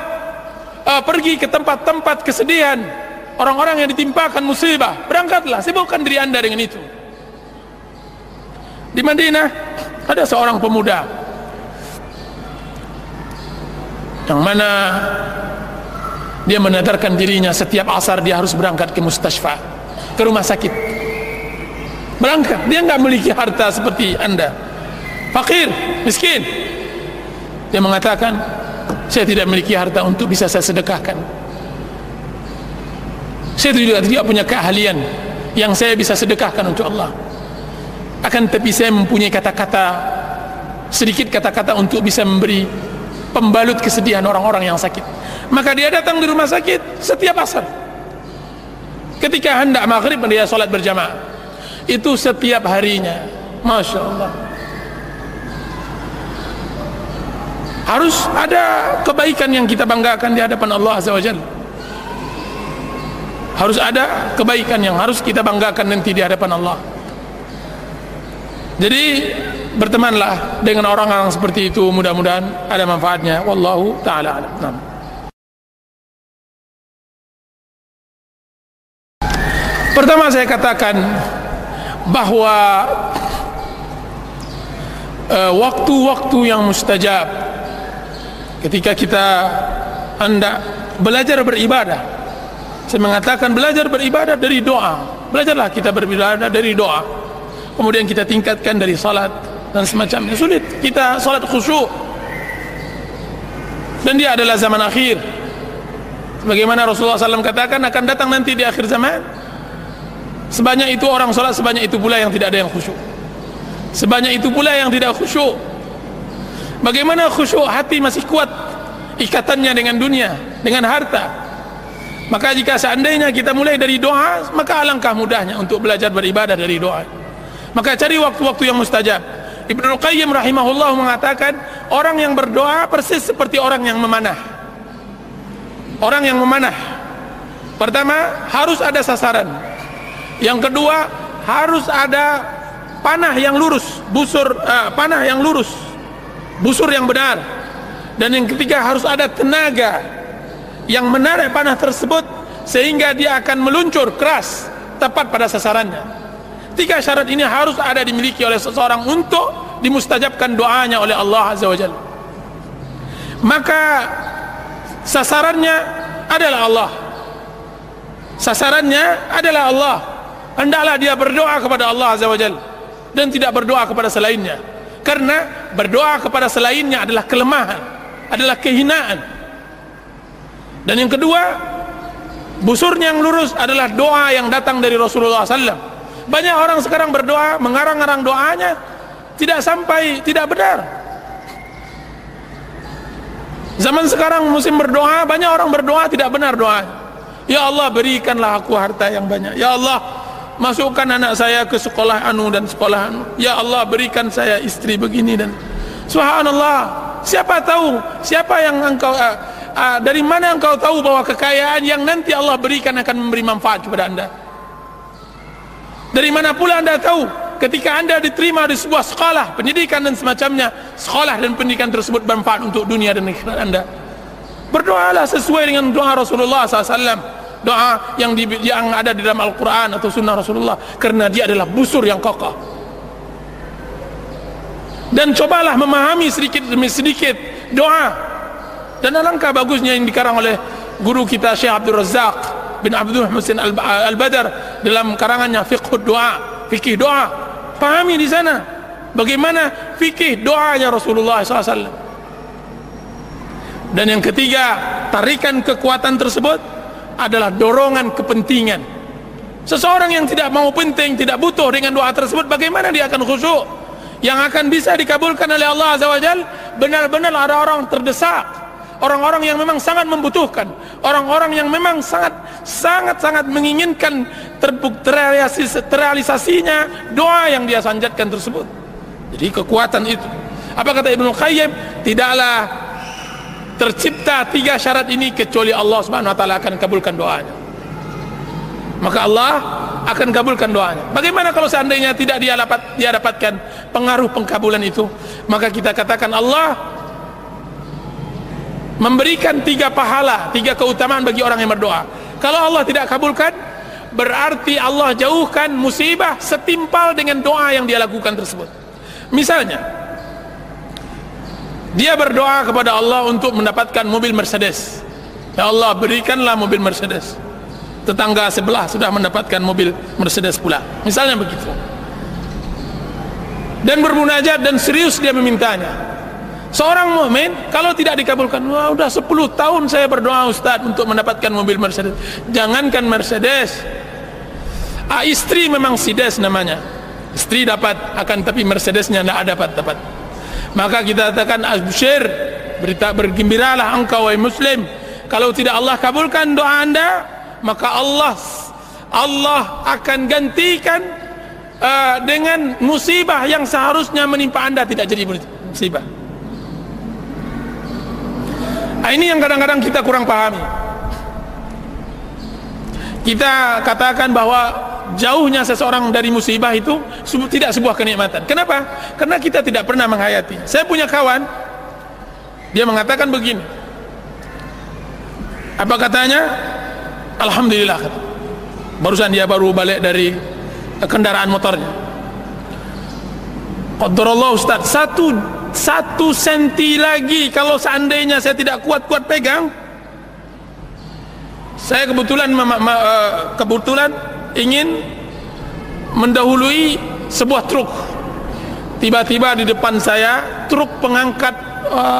pergi ke tempat-tempat kesedihan orang-orang yang ditimpakan musibah. Berangkatlah, sibukkan diri anda dengan itu. Di Madinah ada seorang pemuda yang mana dia menadarkan dirinya setiap asar dia harus berangkat ke mustasfa, ke rumah sakit. Berangkat, dia enggak memiliki harta seperti anda, fakir, miskin. Dia mengatakan, saya tidak memiliki harta untuk bisa saya sedekahkan. Saya juga tidak punya keahlian yang saya bisa sedekahkan untuk Allah. Akan tetapi saya mempunyai kata-kata, sedikit kata-kata untuk bisa memberi pembalut kesedihan orang-orang yang sakit. Maka dia datang di rumah sakit setiap asar. Ketika hendak maghrib dia sholat berjamaah. Itu setiap harinya. Masya Allah. Harus ada kebaikan yang kita banggakan di hadapan Allah Azza wa Jalla. Harus ada kebaikan yang harus kita banggakan nanti di hadapan Allah. Jadi bertemanlah dengan orang-orang seperti itu, mudah-mudahan ada manfaatnya. Wallahu ta'ala alam. Nah. Pertama saya katakan bahwa waktu-waktu yang mustajab ketika kita hendak belajar beribadah, saya mengatakan belajar beribadah dari doa. Belajarlah kita beribadah dari doa, kemudian kita tingkatkan dari salat dan semacamnya. Sulit kita salat khusyuk, dan dia adalah zaman akhir. Sebagaimana Rasulullah SAW katakan, akan datang nanti di akhir zaman, sebanyak itu orang salat, sebanyak itu pula yang tidak ada yang khusyuk, sebanyak itu pula yang tidak khusyuk. Bagaimana khusyuk? Hati masih kuat ikatannya dengan dunia, dengan harta. Maka jika seandainya kita mulai dari doa, maka alangkah mudahnya untuk belajar beribadah dari doa. Maka cari waktu-waktu yang mustajab. Ibnu Qayyim rahimahullah mengatakan, orang yang berdoa persis seperti orang yang memanah. Orang yang memanah, pertama harus ada sasaran, yang kedua harus ada panah yang lurus, panah yang lurus, busur yang benar, dan yang ketiga harus ada tenaga yang menarik panah tersebut sehingga dia akan meluncur keras tepat pada sasarannya. Tiga syarat ini harus ada dimiliki oleh seseorang untuk dimustajabkan doanya oleh Allah Azza wa Jalla. Maka sasarannya adalah Allah, sasarannya adalah Allah. Hendaklah dia berdoa kepada Allah Azza wa Jalla dan tidak berdoa kepada selainnya, karena berdoa kepada selainnya adalah kelemahan, adalah kehinaan. Dan yang kedua, busurnya yang lurus adalah doa yang datang dari Rasulullah SAW. Banyak orang sekarang berdoa, mengarang-arang doanya, tidak sampai, tidak benar. Zaman sekarang musim berdoa, banyak orang berdoa tidak benar doa. Ya Allah, berikanlah aku harta yang banyak. Ya Allah, masukkan anak saya ke sekolah anu dan sekolah anu. Ya Allah, berikan saya istri begini dan subhanallah. Siapa tahu, siapa yang engkau dari mana engkau tahu bahwa kekayaan yang nanti Allah berikan akan memberi manfaat kepada anda? Dari mana pula anda tahu ketika anda diterima di sebuah sekolah pendidikan dan semacamnya, sekolah dan pendidikan tersebut bermanfaat untuk dunia dan akhirat anda? Berdoalah sesuai dengan doa Rasulullah SAW, doa yang ada di dalam Al-Quran atau Sunnah Rasulullah, karena dia adalah busur yang kokoh. Dan cobalah memahami sedikit demi sedikit doa. Dan alangkah bagusnya yang dikarang oleh guru kita Syekh Abdul Razak bin Abdul Muhsin Al-Badar dalam karangannya Fiqhud Doa, fikih doa. Pahami di sana bagaimana fikih doanya Rasulullah SAW. Dan yang ketiga, tarikan kekuatan tersebut adalah dorongan kepentingan. Seseorang yang tidak mau penting, tidak butuh dengan doa tersebut, bagaimana dia akan khusyuk? Yang akan bisa dikabulkan oleh Allah Azza wa Jalla benar-benar ada orang terdesak, orang-orang yang memang sangat membutuhkan, orang-orang yang memang sangat menginginkan terrealisasinya doa yang dia sanjatkan tersebut. Jadi kekuatan itu. Apa kata Ibnu Qayyim? Tidaklah tercipta tiga syarat ini kecuali Allah Subhanahu wa taala akan kabulkan doanya. Maka Allah akan kabulkan doanya. Bagaimana kalau seandainya tidak dia dapatkan pengaruh pengkabulan itu? Maka kita katakan Allah memberikan tiga pahala, tiga keutamaan bagi orang yang berdoa. Kalau Allah tidak kabulkan, berarti Allah jauhkan musibah setimpal dengan doa yang dia lakukan tersebut. Misalnya, dia berdoa kepada Allah untuk mendapatkan mobil Mercedes. Ya Allah, berikanlah mobil Mercedes. Tetangga sebelah sudah mendapatkan mobil Mercedes pula, misalnya begitu. Dan bermunajat dan serius dia memintanya. Seorang mukmin kalau tidak dikabulkan, wah udah 10 tahun saya berdoa Ustaz untuk mendapatkan mobil Mercedes. Jangankan Mercedes, istri memang Sides namanya, istri dapat, akan tapi Mercedesnya tidak dapat. Maka kita katakan absyir, bergembiralah engkau wahai muslim. Kalau tidak Allah kabulkan doa anda, maka Allah akan gantikan dengan musibah yang seharusnya menimpa anda tidak jadi musibah. Ini yang kadang-kadang kita kurang pahami. kita katakan bahwa jauhnya seseorang dari musibah itu tidak sebuah kenikmatan. Kenapa? Karena kita tidak pernah menghayati. Saya punya kawan, dia mengatakan begini, apa katanya? Alhamdulillah, barusan dia baru balik dari kendaraan motornya. Qadarullah Ustaz, satu senti lagi kalau seandainya saya tidak kuat-kuat pegang, saya kebetulan ingin mendahului sebuah truk. Tiba-tiba di depan saya truk pengangkat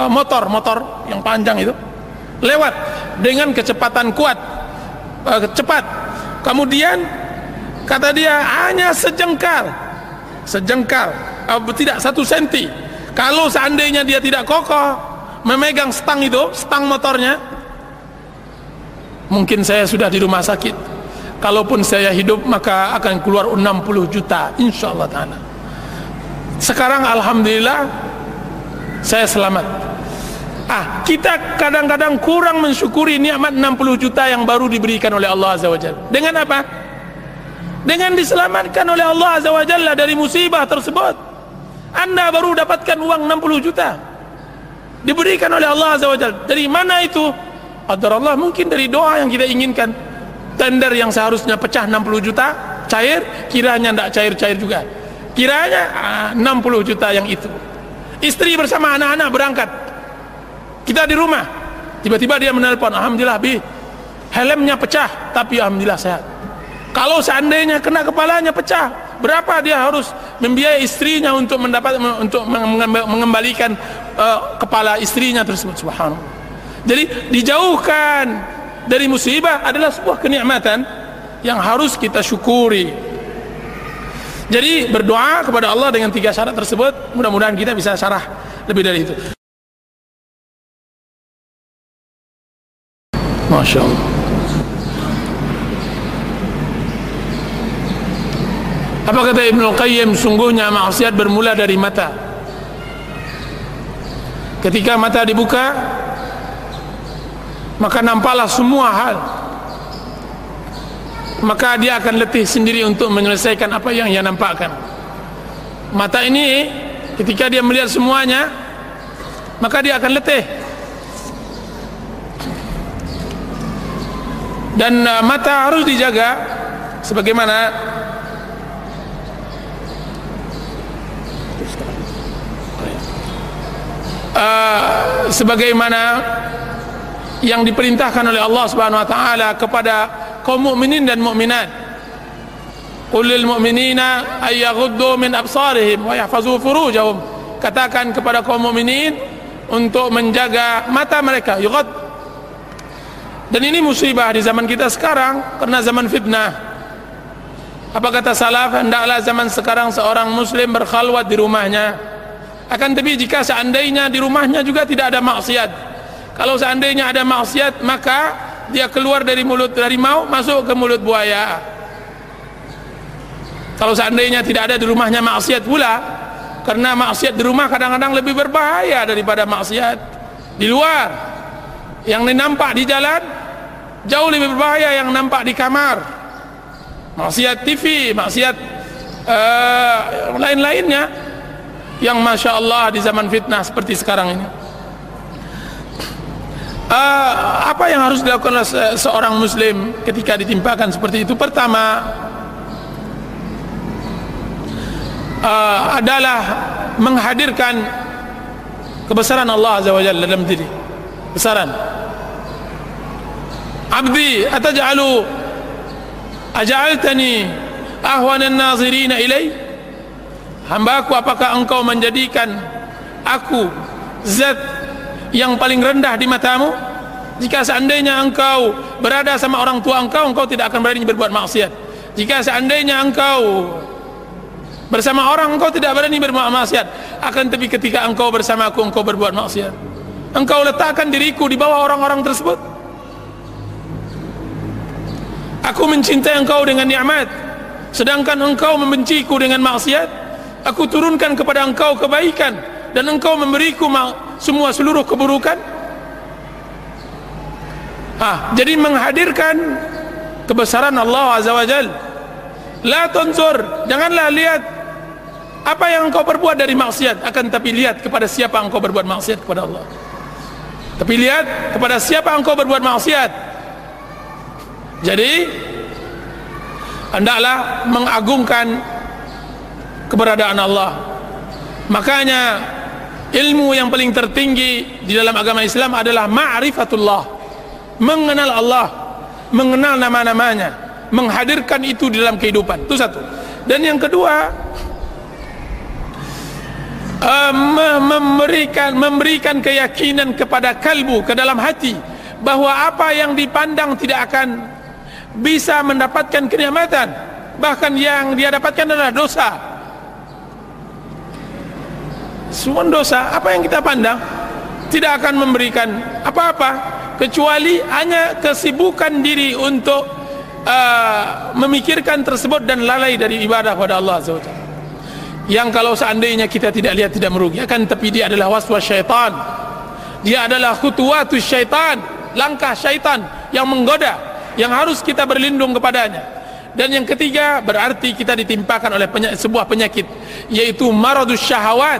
motor yang panjang itu lewat dengan kecepatan kuat, cepat. Kemudian kata dia hanya sejengkal, tidak 1 senti. Kalau seandainya dia tidak kokoh memegang stang motornya, mungkin saya sudah di rumah sakit. Kalaupun saya hidup maka akan keluar 60 juta insyaallah ta'ala. Sekarang alhamdulillah saya selamat. Kita kadang-kadang kurang mensyukuri nikmat 60 juta yang baru diberikan oleh Allah Azza wa Jalla. Dengan apa? Dengan diselamatkan oleh Allah Azza wa Jalla dari musibah tersebut. Anda baru dapatkan uang 60 juta diberikan oleh Allah Azza wa Jalla. Dari mana itu? Qadarullah, mungkin dari doa yang kita inginkan. Tender yang seharusnya pecah 60 juta cair, kiranya tidak cair-cair juga. Kiranya 60 juta yang itu. Istri bersama anak-anak berangkat, kita di rumah, tiba-tiba dia menelpon, alhamdulillah Bi, helmnya pecah tapi alhamdulillah sehat. Kalau seandainya kena kepalanya pecah, berapa dia harus membiayai istrinya untuk mengembalikan kepala istrinya tersebut? Subhanallah. Jadi dijauhkan dari musibah adalah sebuah kenikmatan yang harus kita syukuri. Jadi berdoa kepada Allah dengan 3 syarat tersebut, mudah-mudahan kita bisa syarah lebih dari itu. Masya Allah. Apa kata Ibnul Qayyim? Sungguhnya maksiat bermula dari mata. Ketika mata dibuka, maka nampaklah semua hal. Maka dia akan letih sendiri untuk menyelesaikan apa yang ia nampakkan. Mata ini ketika dia melihat semuanya, maka dia akan letih. Dan mata harus dijaga sebagaimana yang diperintahkan oleh Allah Subhanahu wa taala kepada kaum mukminin dan mukminat. Qul lil mu'minina ay yaghuddu min absarihim wa yahfazu furujahum. Katakan kepada kaum mukminin untuk menjaga mata mereka, yughad. Dan ini musibah di zaman kita sekarang karena zaman fitnah. Apa kata salaf? Hendaklah zaman sekarang seorang muslim berkhalwat di rumahnya. Akan tapi jika seandainya di rumahnya juga tidak ada maksiat, kalau seandainya ada maksiat, maka dia keluar dari mulut harimau masuk ke mulut buaya. Kalau seandainya tidak ada di rumahnya maksiat pula, karena maksiat di rumah kadang-kadang lebih berbahaya daripada maksiat di luar. Yang nampak di jalan jauh lebih berbahaya yang nampak di kamar. Maksiat TV, maksiat lain-lainnya yang Masya Allah di zaman fitnah seperti sekarang ini. Apa yang harus dilakukan oleh seorang muslim ketika ditimpakan seperti itu? Pertama adalah menghadirkan kebesaran Allah Azza wa Jalla dalam diri. Besaran. Abdi aja'altani ahwanan nazirina ilai? Hambaku, apakah engkau menjadikan aku zat yang paling rendah di matamu? Jika seandainya engkau berada sama orang tua engkau tidak akan berani berbuat maksiat. Jika seandainya engkau bersama orang, engkau tidak berani berbuat maksiat. Akan tapi ketika engkau bersama aku, engkau berbuat maksiat. Engkau letakkan diriku di bawah orang-orang tersebut. Aku mencintai engkau dengan nikmat, sedangkan engkau membenciku dengan maksiat. Aku turunkan kepada engkau kebaikan dan engkau memberiku seluruh keburukan. Jadi menghadirkan kebesaran Allah Azza wa Jal. La tunzur, janganlah lihat apa yang engkau perbuat dari maksiat, akan tapi lihat kepada siapa engkau berbuat maksiat kepada Allah. Tapi lihat kepada siapa engkau berbuat maksiat. Jadi hendaklah mengagungkan keberadaan Allah. Makanya ilmu yang paling tertinggi di dalam agama Islam adalah ma'rifatullah, mengenal Allah, mengenal nama-namanya, menghadirkan itu di dalam kehidupan. Itu satu. Dan yang kedua, memberikan keyakinan kepada kalbu, ke dalam hati, bahwa apa yang dipandang tidak akan bisa mendapatkan kenikmatan, bahkan yang dia dapatkan adalah dosa. Semua dosa, apa yang kita pandang tidak akan memberikan apa-apa, kecuali hanya kesibukan diri untuk memikirkan tersebut dan lalai dari ibadah kepada Allah Azza wa Jalla. Yang kalau seandainya kita tidak lihat tidak merugi, akan tapi dia adalah waswas syaitan, dia adalah khutuwatus syaitan, langkah syaitan yang menggoda, yang harus kita berlindung kepadanya. Dan yang ketiga, berarti kita ditimpakan oleh sebuah penyakit, yaitu maradus syahawat,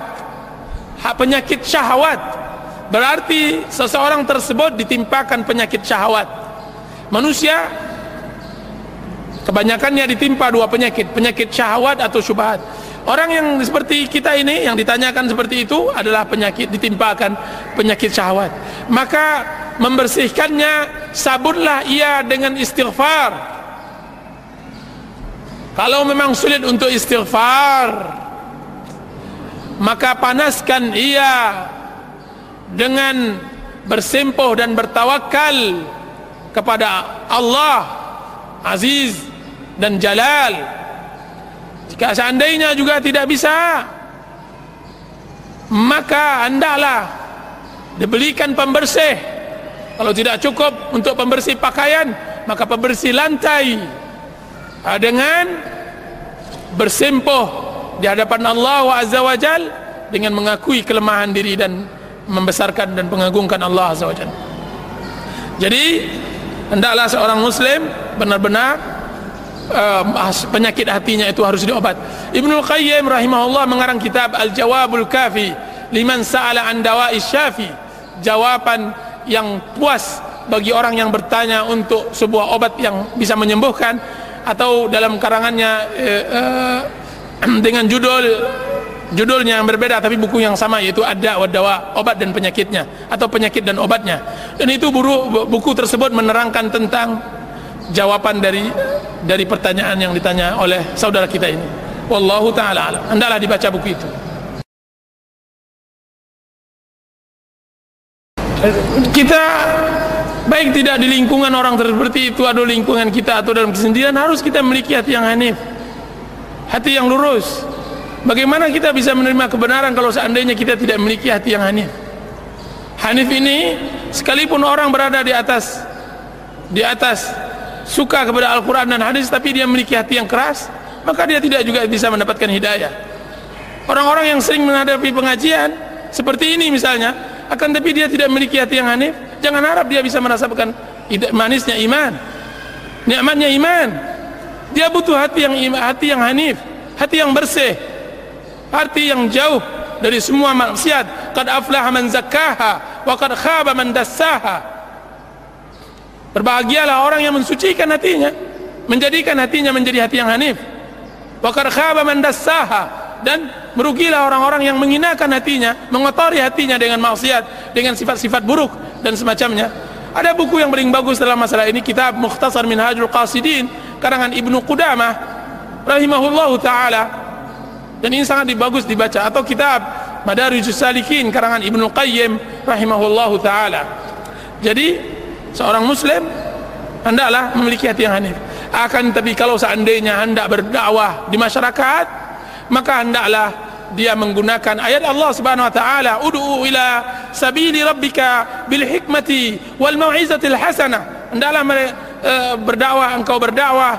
penyakit syahwat. Berarti seseorang tersebut ditimpakan penyakit syahwat. Manusia kebanyakannya ditimpa dua penyakit, penyakit syahwat atau syubhat. Orang yang seperti kita ini, yang ditanyakan seperti itu, adalah penyakit, ditimpakan penyakit syahwat. Maka membersihkannya, sabunlah ia dengan istighfar. Kalau memang sulit untuk istighfar, maka panaskan ia dengan bersempuh dan bertawakal kepada Allah Aziz dan Jalal. Jika seandainya juga tidak bisa, maka hendaklah dibelikan pembersih. Kalau tidak cukup untuk pembersih pakaian, maka pembersih lantai, dengan bersempuh di hadapan Allah Azza wa Jal, dengan mengakui kelemahan diri dan membesarkan dan mengagungkan Allah Azza wa Jal. Jadi hendaklah seorang muslim benar-benar penyakit hatinya itu harus diobat. Ibnu Qayyim rahimahullah mengarang kitab Al-Jawabul Kafi liman sa'ala an dawa'is syafi, jawaban yang puas bagi orang yang bertanya untuk sebuah obat yang bisa menyembuhkan. Atau dalam karangannya dengan judulnya yang berbeda tapi buku yang sama, yaitu Ad-Da' wa Dawa, obat dan penyakitnya, atau penyakit dan obatnya. Dan itu buku tersebut menerangkan tentang jawaban dari pertanyaan yang ditanya oleh saudara kita ini. Wallahu ta'ala alam. Hendaklah dibaca buku itu. Kita baik tidak di lingkungan orang seperti itu, atau lingkungan kita, atau dalam kesendirian, harus kita memiliki hati yang hanif, hati yang lurus. Bagaimana kita bisa menerima kebenaran kalau seandainya kita tidak memiliki hati yang hanif? Hanif ini, sekalipun orang berada di atas suka kepada Al-Quran dan hadis, tapi dia memiliki hati yang keras, maka dia tidak juga bisa mendapatkan hidayah. Orang-orang yang sering menghadapi pengajian seperti ini misalnya, akan tapi dia tidak memiliki hati yang hanif, jangan harap dia bisa merasakan manisnya iman, nikmatnya iman. Dia butuh hati yang hanif, hati yang bersih, hati yang jauh dari semua maksiat. Qad aflaha man zakkaha wa qad khaba man dassaha. Berbahagialah orang yang mensucikan hatinya, menjadikan hatinya menjadi hati yang hanif. Wa qad khaba man dassaha, dan merugilah orang-orang yang menghinakan hatinya, mengotori hatinya dengan maksiat, dengan sifat-sifat buruk dan semacamnya. Ada buku yang paling bagus dalam masalah ini, kitab Mukhtasar Minhajul Qasidin karangan Ibnu Qudamah rahimahullahu taala, dan ini sangat bagus dibaca. Atau kitab Madarijus Salikin karangan Ibnu Qayyim rahimahullahu taala. Jadi seorang muslim hendaklah memiliki hati yang hanif. Akan tapi kalau seandainya hendak berdakwah di masyarakat, maka hendaklah dia menggunakan ayat Allah Subhanahu wa taala, ud'u ila sabili rabbika bil hikmati wal mau'izatil hasanah. Hendaklah engkau berdakwah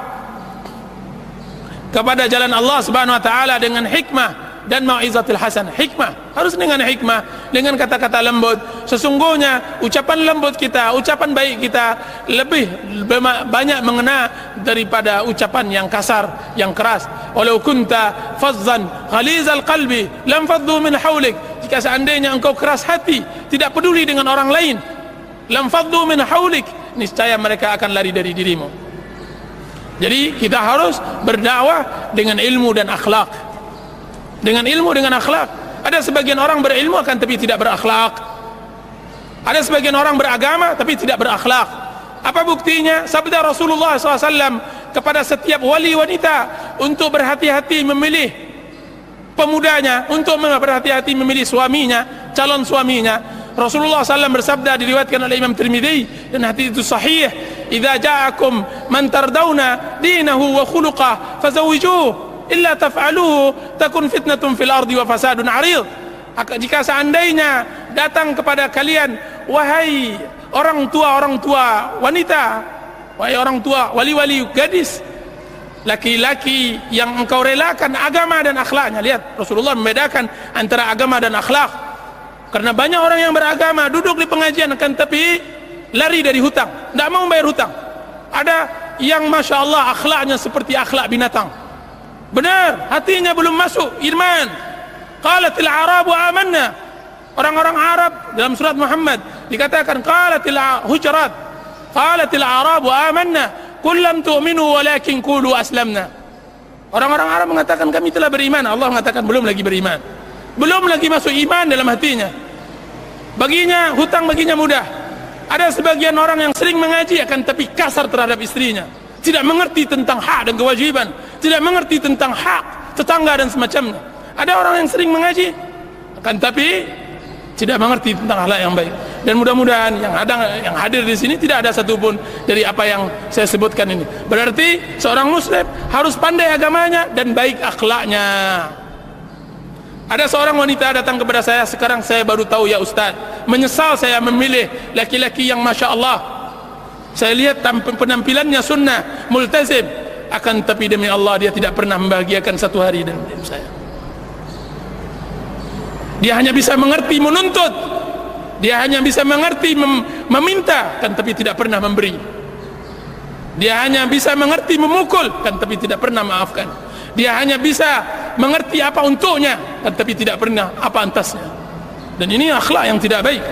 kepada jalan Allah Subhanahu wa taala dengan hikmah dan mau'izatil hasanah. Hikmah harus dengan hikmah, dengan kata-kata lembut. Sesungguhnya ucapan lembut kita, ucapan baik kita lebih banyak mengena daripada ucapan yang kasar, yang keras. Walau kunta fazzan ghalizal qalbi lam faddu min hawlik. Jika seandainya engkau keras hati, tidak peduli dengan orang lain, lam faddu min hawlik, niscaya mereka akan lari dari dirimu. Jadi kita harus berdakwah dengan ilmu dan akhlak. Dengan ilmu, dengan akhlak. Ada sebagian orang berilmu akan tapi tidak berakhlak. Ada sebagian orang beragama tapi tidak berakhlak. Apa buktinya? Sabda Rasulullah SAW kepada setiap wali wanita untuk berhati-hati memilih pemudanya, untuk berhati-hati memilih suaminya, calon suaminya. Rasulullah SAW bersabda, diriwayatkan oleh Imam Tirmidzi dan hadis itu sahih, "Idza ja'akum man tardawna dinahu wa khuluquhu fazawwijuhu illa taf'aluhu takun fitnatun fil ardi wa fasadun 'arid." Jika seandainya datang kepada kalian, wahai orang tua wanita, wahai orang tua wali-wali gadis, laki-laki yang engkau relakan agama dan akhlaknya. Lihat, Rasulullah membedakan antara agama dan akhlak. Karena banyak orang yang beragama duduk di pengajian akan tapi lari dari hutang, tidak mau bayar hutang. Ada yang masya Allah akhlaknya seperti akhlak binatang. Benar, hatinya belum masuk iman. Qalatil Arabu amanna. Orang-orang Arab dalam surat Muhammad dikatakan qalatil Hujurat, qalatil Arabu amanna qul lam tu'minu walakin qulu aslamna. Orang-orang Arab mengatakan kami telah beriman. Allah mengatakan belum lagi beriman, belum lagi masuk iman dalam hatinya. Baginya hutang baginya mudah. Ada sebagian orang yang sering mengaji akan tapi kasar terhadap istrinya, tidak mengerti tentang hak dan kewajiban, tidak mengerti tentang hak tetangga dan semacamnya. Ada orang yang sering mengaji akan tapi tidak mengerti tentang hal yang baik. Dan mudah-mudahan yang hadir di sini tidak ada satupun dari apa yang saya sebutkan ini. Berarti seorang muslim harus pandai agamanya dan baik akhlaknya. Ada seorang wanita datang kepada saya, sekarang saya baru tahu ya Ustaz, menyesal saya memilih laki-laki yang masya Allah. Saya lihat penampilannya sunnah, multazim, akan tapi demi Allah dia tidak pernah membahagiakan satu hari dalam hidup saya. Dia hanya bisa mengerti menuntut, dia hanya bisa mengerti meminta, kan tapi tidak pernah memberi. Dia hanya bisa mengerti memukul, kan tapi tidak pernah maafkan. Dia hanya bisa mengerti apa untuknya, kan tapi tidak pernah apa antasnya. Dan ini akhlak yang tidak baik.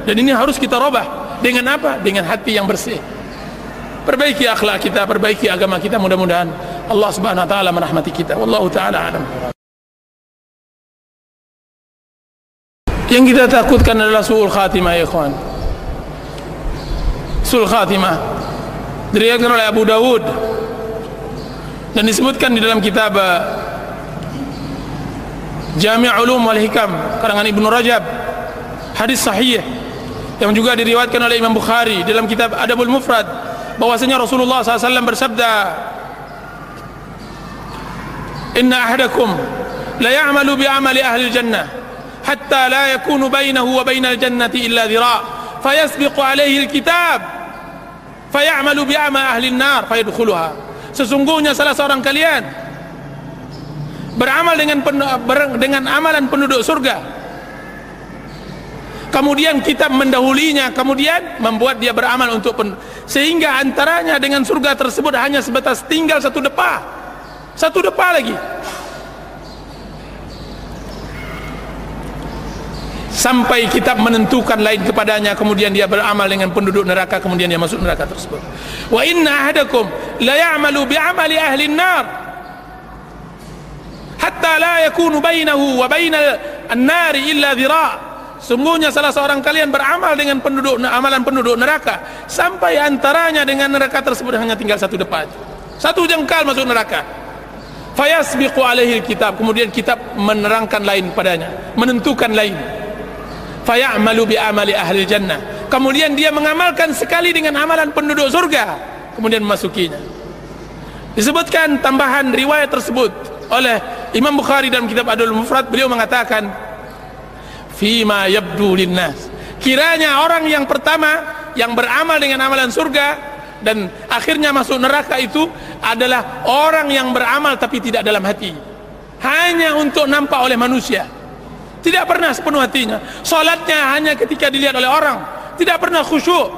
Dan ini harus kita robah. Dengan apa? Dengan hati yang bersih. Perbaiki akhlak kita, perbaiki agama kita. Mudah-mudahan Allah Subhanahu wa taala merahmati kita. Wallahu taala alam. Yang kita takutkan adalah su'ul khatimah, ya ikhwan. Su'ul khatimah diriwayatkan oleh Abu Dawud dan disebutkan di dalam kitab Jami' Ulum wal Hikam karangan Ibnu Rajab, hadis sahih yang juga diriwayatkan oleh Imam Bukhari dalam kitab Adabul Mufrad, bahwasanya Rasulullah SAW bersabda, "Inna ahadakum la ya'malu bi 'amali ahli jannah hatta la yakunu bainahu wa bainal jannati illa dhira' fayasbiqu alaihi alkitab fay'amalu bi 'amali ahli an-nar fayadkhuluha." Sesungguhnya salah seorang kalian beramal dengan amalan penduduk surga, kemudian kitab mendahulinya, kemudian membuat dia beramal untuk sehingga antaranya dengan surga tersebut hanya sebatas tinggal satu depa lagi, sampai kitab menentukan lain kepadanya, kemudian dia beramal dengan penduduk neraka, kemudian dia masuk neraka tersebut. Wa inna ahadakum la ya'malu bi 'amali ahli an-nar hatta la yakunu bainahu wa bainal an-nar illa dhira'. Sungguhnya salah seorang kalian beramal dengan amalan penduduk neraka sampai antaranya dengan neraka tersebut hanya tinggal satu depa, satu jengkal masuk neraka. Fayasbiqu alaihi kitab, kemudian kitab menerangkan lain padanya, menentukan lain. Fayamalu bi amali ahli jannah, kemudian dia mengamalkan sekali dengan amalan penduduk surga, kemudian memasukinya. Disebutkan tambahan riwayat tersebut oleh Imam Bukhari dalam kitab Adul Mufrad, beliau mengatakan fima yabdu linnas, kiranya orang yang pertama yang beramal dengan amalan surga dan akhirnya masuk neraka itu adalah orang yang beramal tapi tidak dalam hati. hanya untuk nampak oleh manusia, tidak pernah sepenuh hatinya. Salatnya hanya ketika dilihat oleh orang, tidak pernah khusyuk,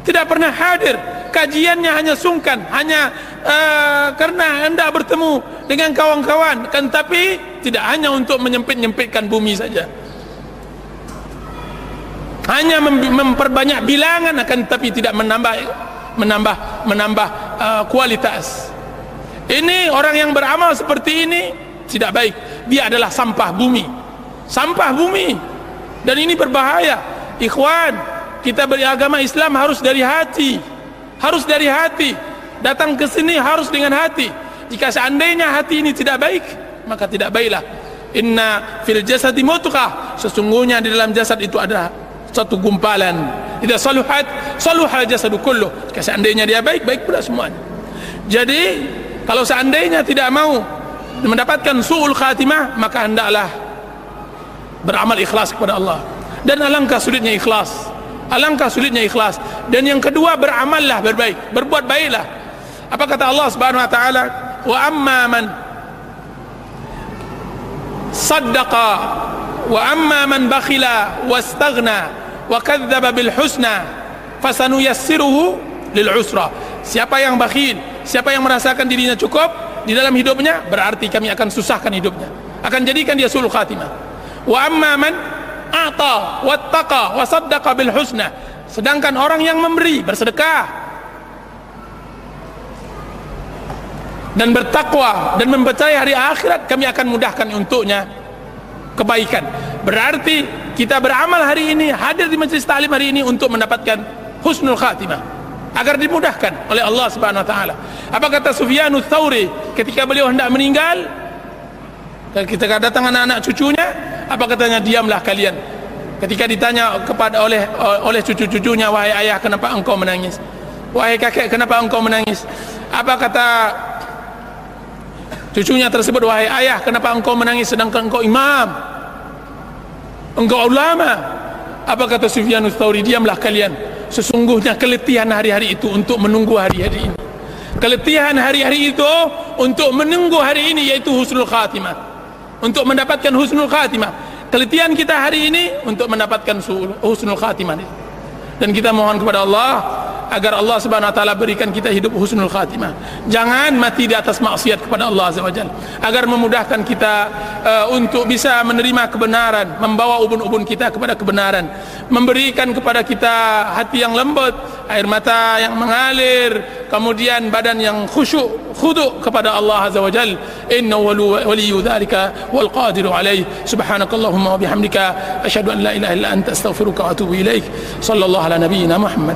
tidak pernah hadir. Kajiannya hanya sungkan, hanya karena hendak bertemu dengan kawan-kawan, kan, tapi tidak hanya untuk menyempit-nyempitkan bumi saja, hanya memperbanyak bilangan, akan tapi tidak menambah kualitas. Ini orang yang beramal seperti ini tidak baik. Dia adalah sampah bumi, sampah bumi, dan ini berbahaya. Ikhwan, kita beragama Islam harus dari hati, harus dari hati. Datang ke sini harus dengan hati. Jika seandainya hati ini tidak baik, maka tidak baiklah. Inna fil jasadi mudghah, sesungguhnya di dalam jasad itu ada satu gumpalan. Idza saluhat saluhal jasadu kullu. Jika seandainya dia baik, baik pula semuanya. Jadi kalau seandainya tidak mau mendapatkan su'ul khatimah, maka hendaklah beramal ikhlas kepada Allah. Dan alangkah sulitnya ikhlas, alangkah sulitnya ikhlas. Dan yang kedua, beramallah berbaik, berbuat baiklah. Apa kata Allah Subhanahu wa taala? Wa amma man saddaqa wa amma man bakhila wastaghna wa kadzdzaba bil husna fasanuyassiruhu lil usra. Siapa yang bakhil, siapa yang merasakan dirinya cukup di dalam hidupnya, berarti kami akan susahkan hidupnya, akan jadikan dia sulul khatimah. Wa amma man a'ta wattaqa wa saddaqa bil husna, sedangkan orang yang memberi, bersedekah dan bertakwa dan mempercayai hari akhirat, kami akan mudahkan untuknya kebaikan. Berarti kita beramal hari ini, hadir di majlis ta'lim hari ini untuk mendapatkan husnul khatimah, agar dimudahkan oleh Allah Subhanahu wa taala. Apa kata Sufyanus Tsauri ketika beliau hendak meninggal? Ketika datang anak-anak cucunya, apa katanya? Diamlah kalian. Ketika ditanya kepada oleh cucu-cucunya, wahai ayah, kenapa engkau menangis? Wahai kakek, kenapa engkau menangis? Apa kata cucunya tersebut? Wahai ayah, kenapa engkau menangis sedangkan engkau imam, engkau ulama? Apa kata Sufyanus Tsauri? Diamlah kalian. Sesungguhnya keletihan hari-hari itu untuk menunggu hari-hari ini. Keletihan hari-hari itu untuk menunggu hari ini, yaitu husnul khatimah, untuk mendapatkan husnul khatimah. Keletihan kita hari ini untuk mendapatkan husnul khatimah. Dan kita mohon kepada Allah agar Allah Subhanahu wa taala berikan kita hidup husnul khatimah. Jangan mati di atas maksiat kepada Allah Azza wa Jalla, agar memudahkan kita untuk bisa menerima kebenaran, membawa ubun-ubun kita kepada kebenaran, memberikan kepada kita hati yang lembut, air mata yang mengalir, kemudian badan yang khusyuk, khudu' kepada Allah Azza wa Jalla. Innahu waliyyu dzalika wal qadiru alaih. Subhanakallahumma wa bihamdika asyhadu an la ilaha illa anta astaghfiruka wa atubu ilaik. Sallallahu ala nabiyyina Muhammad.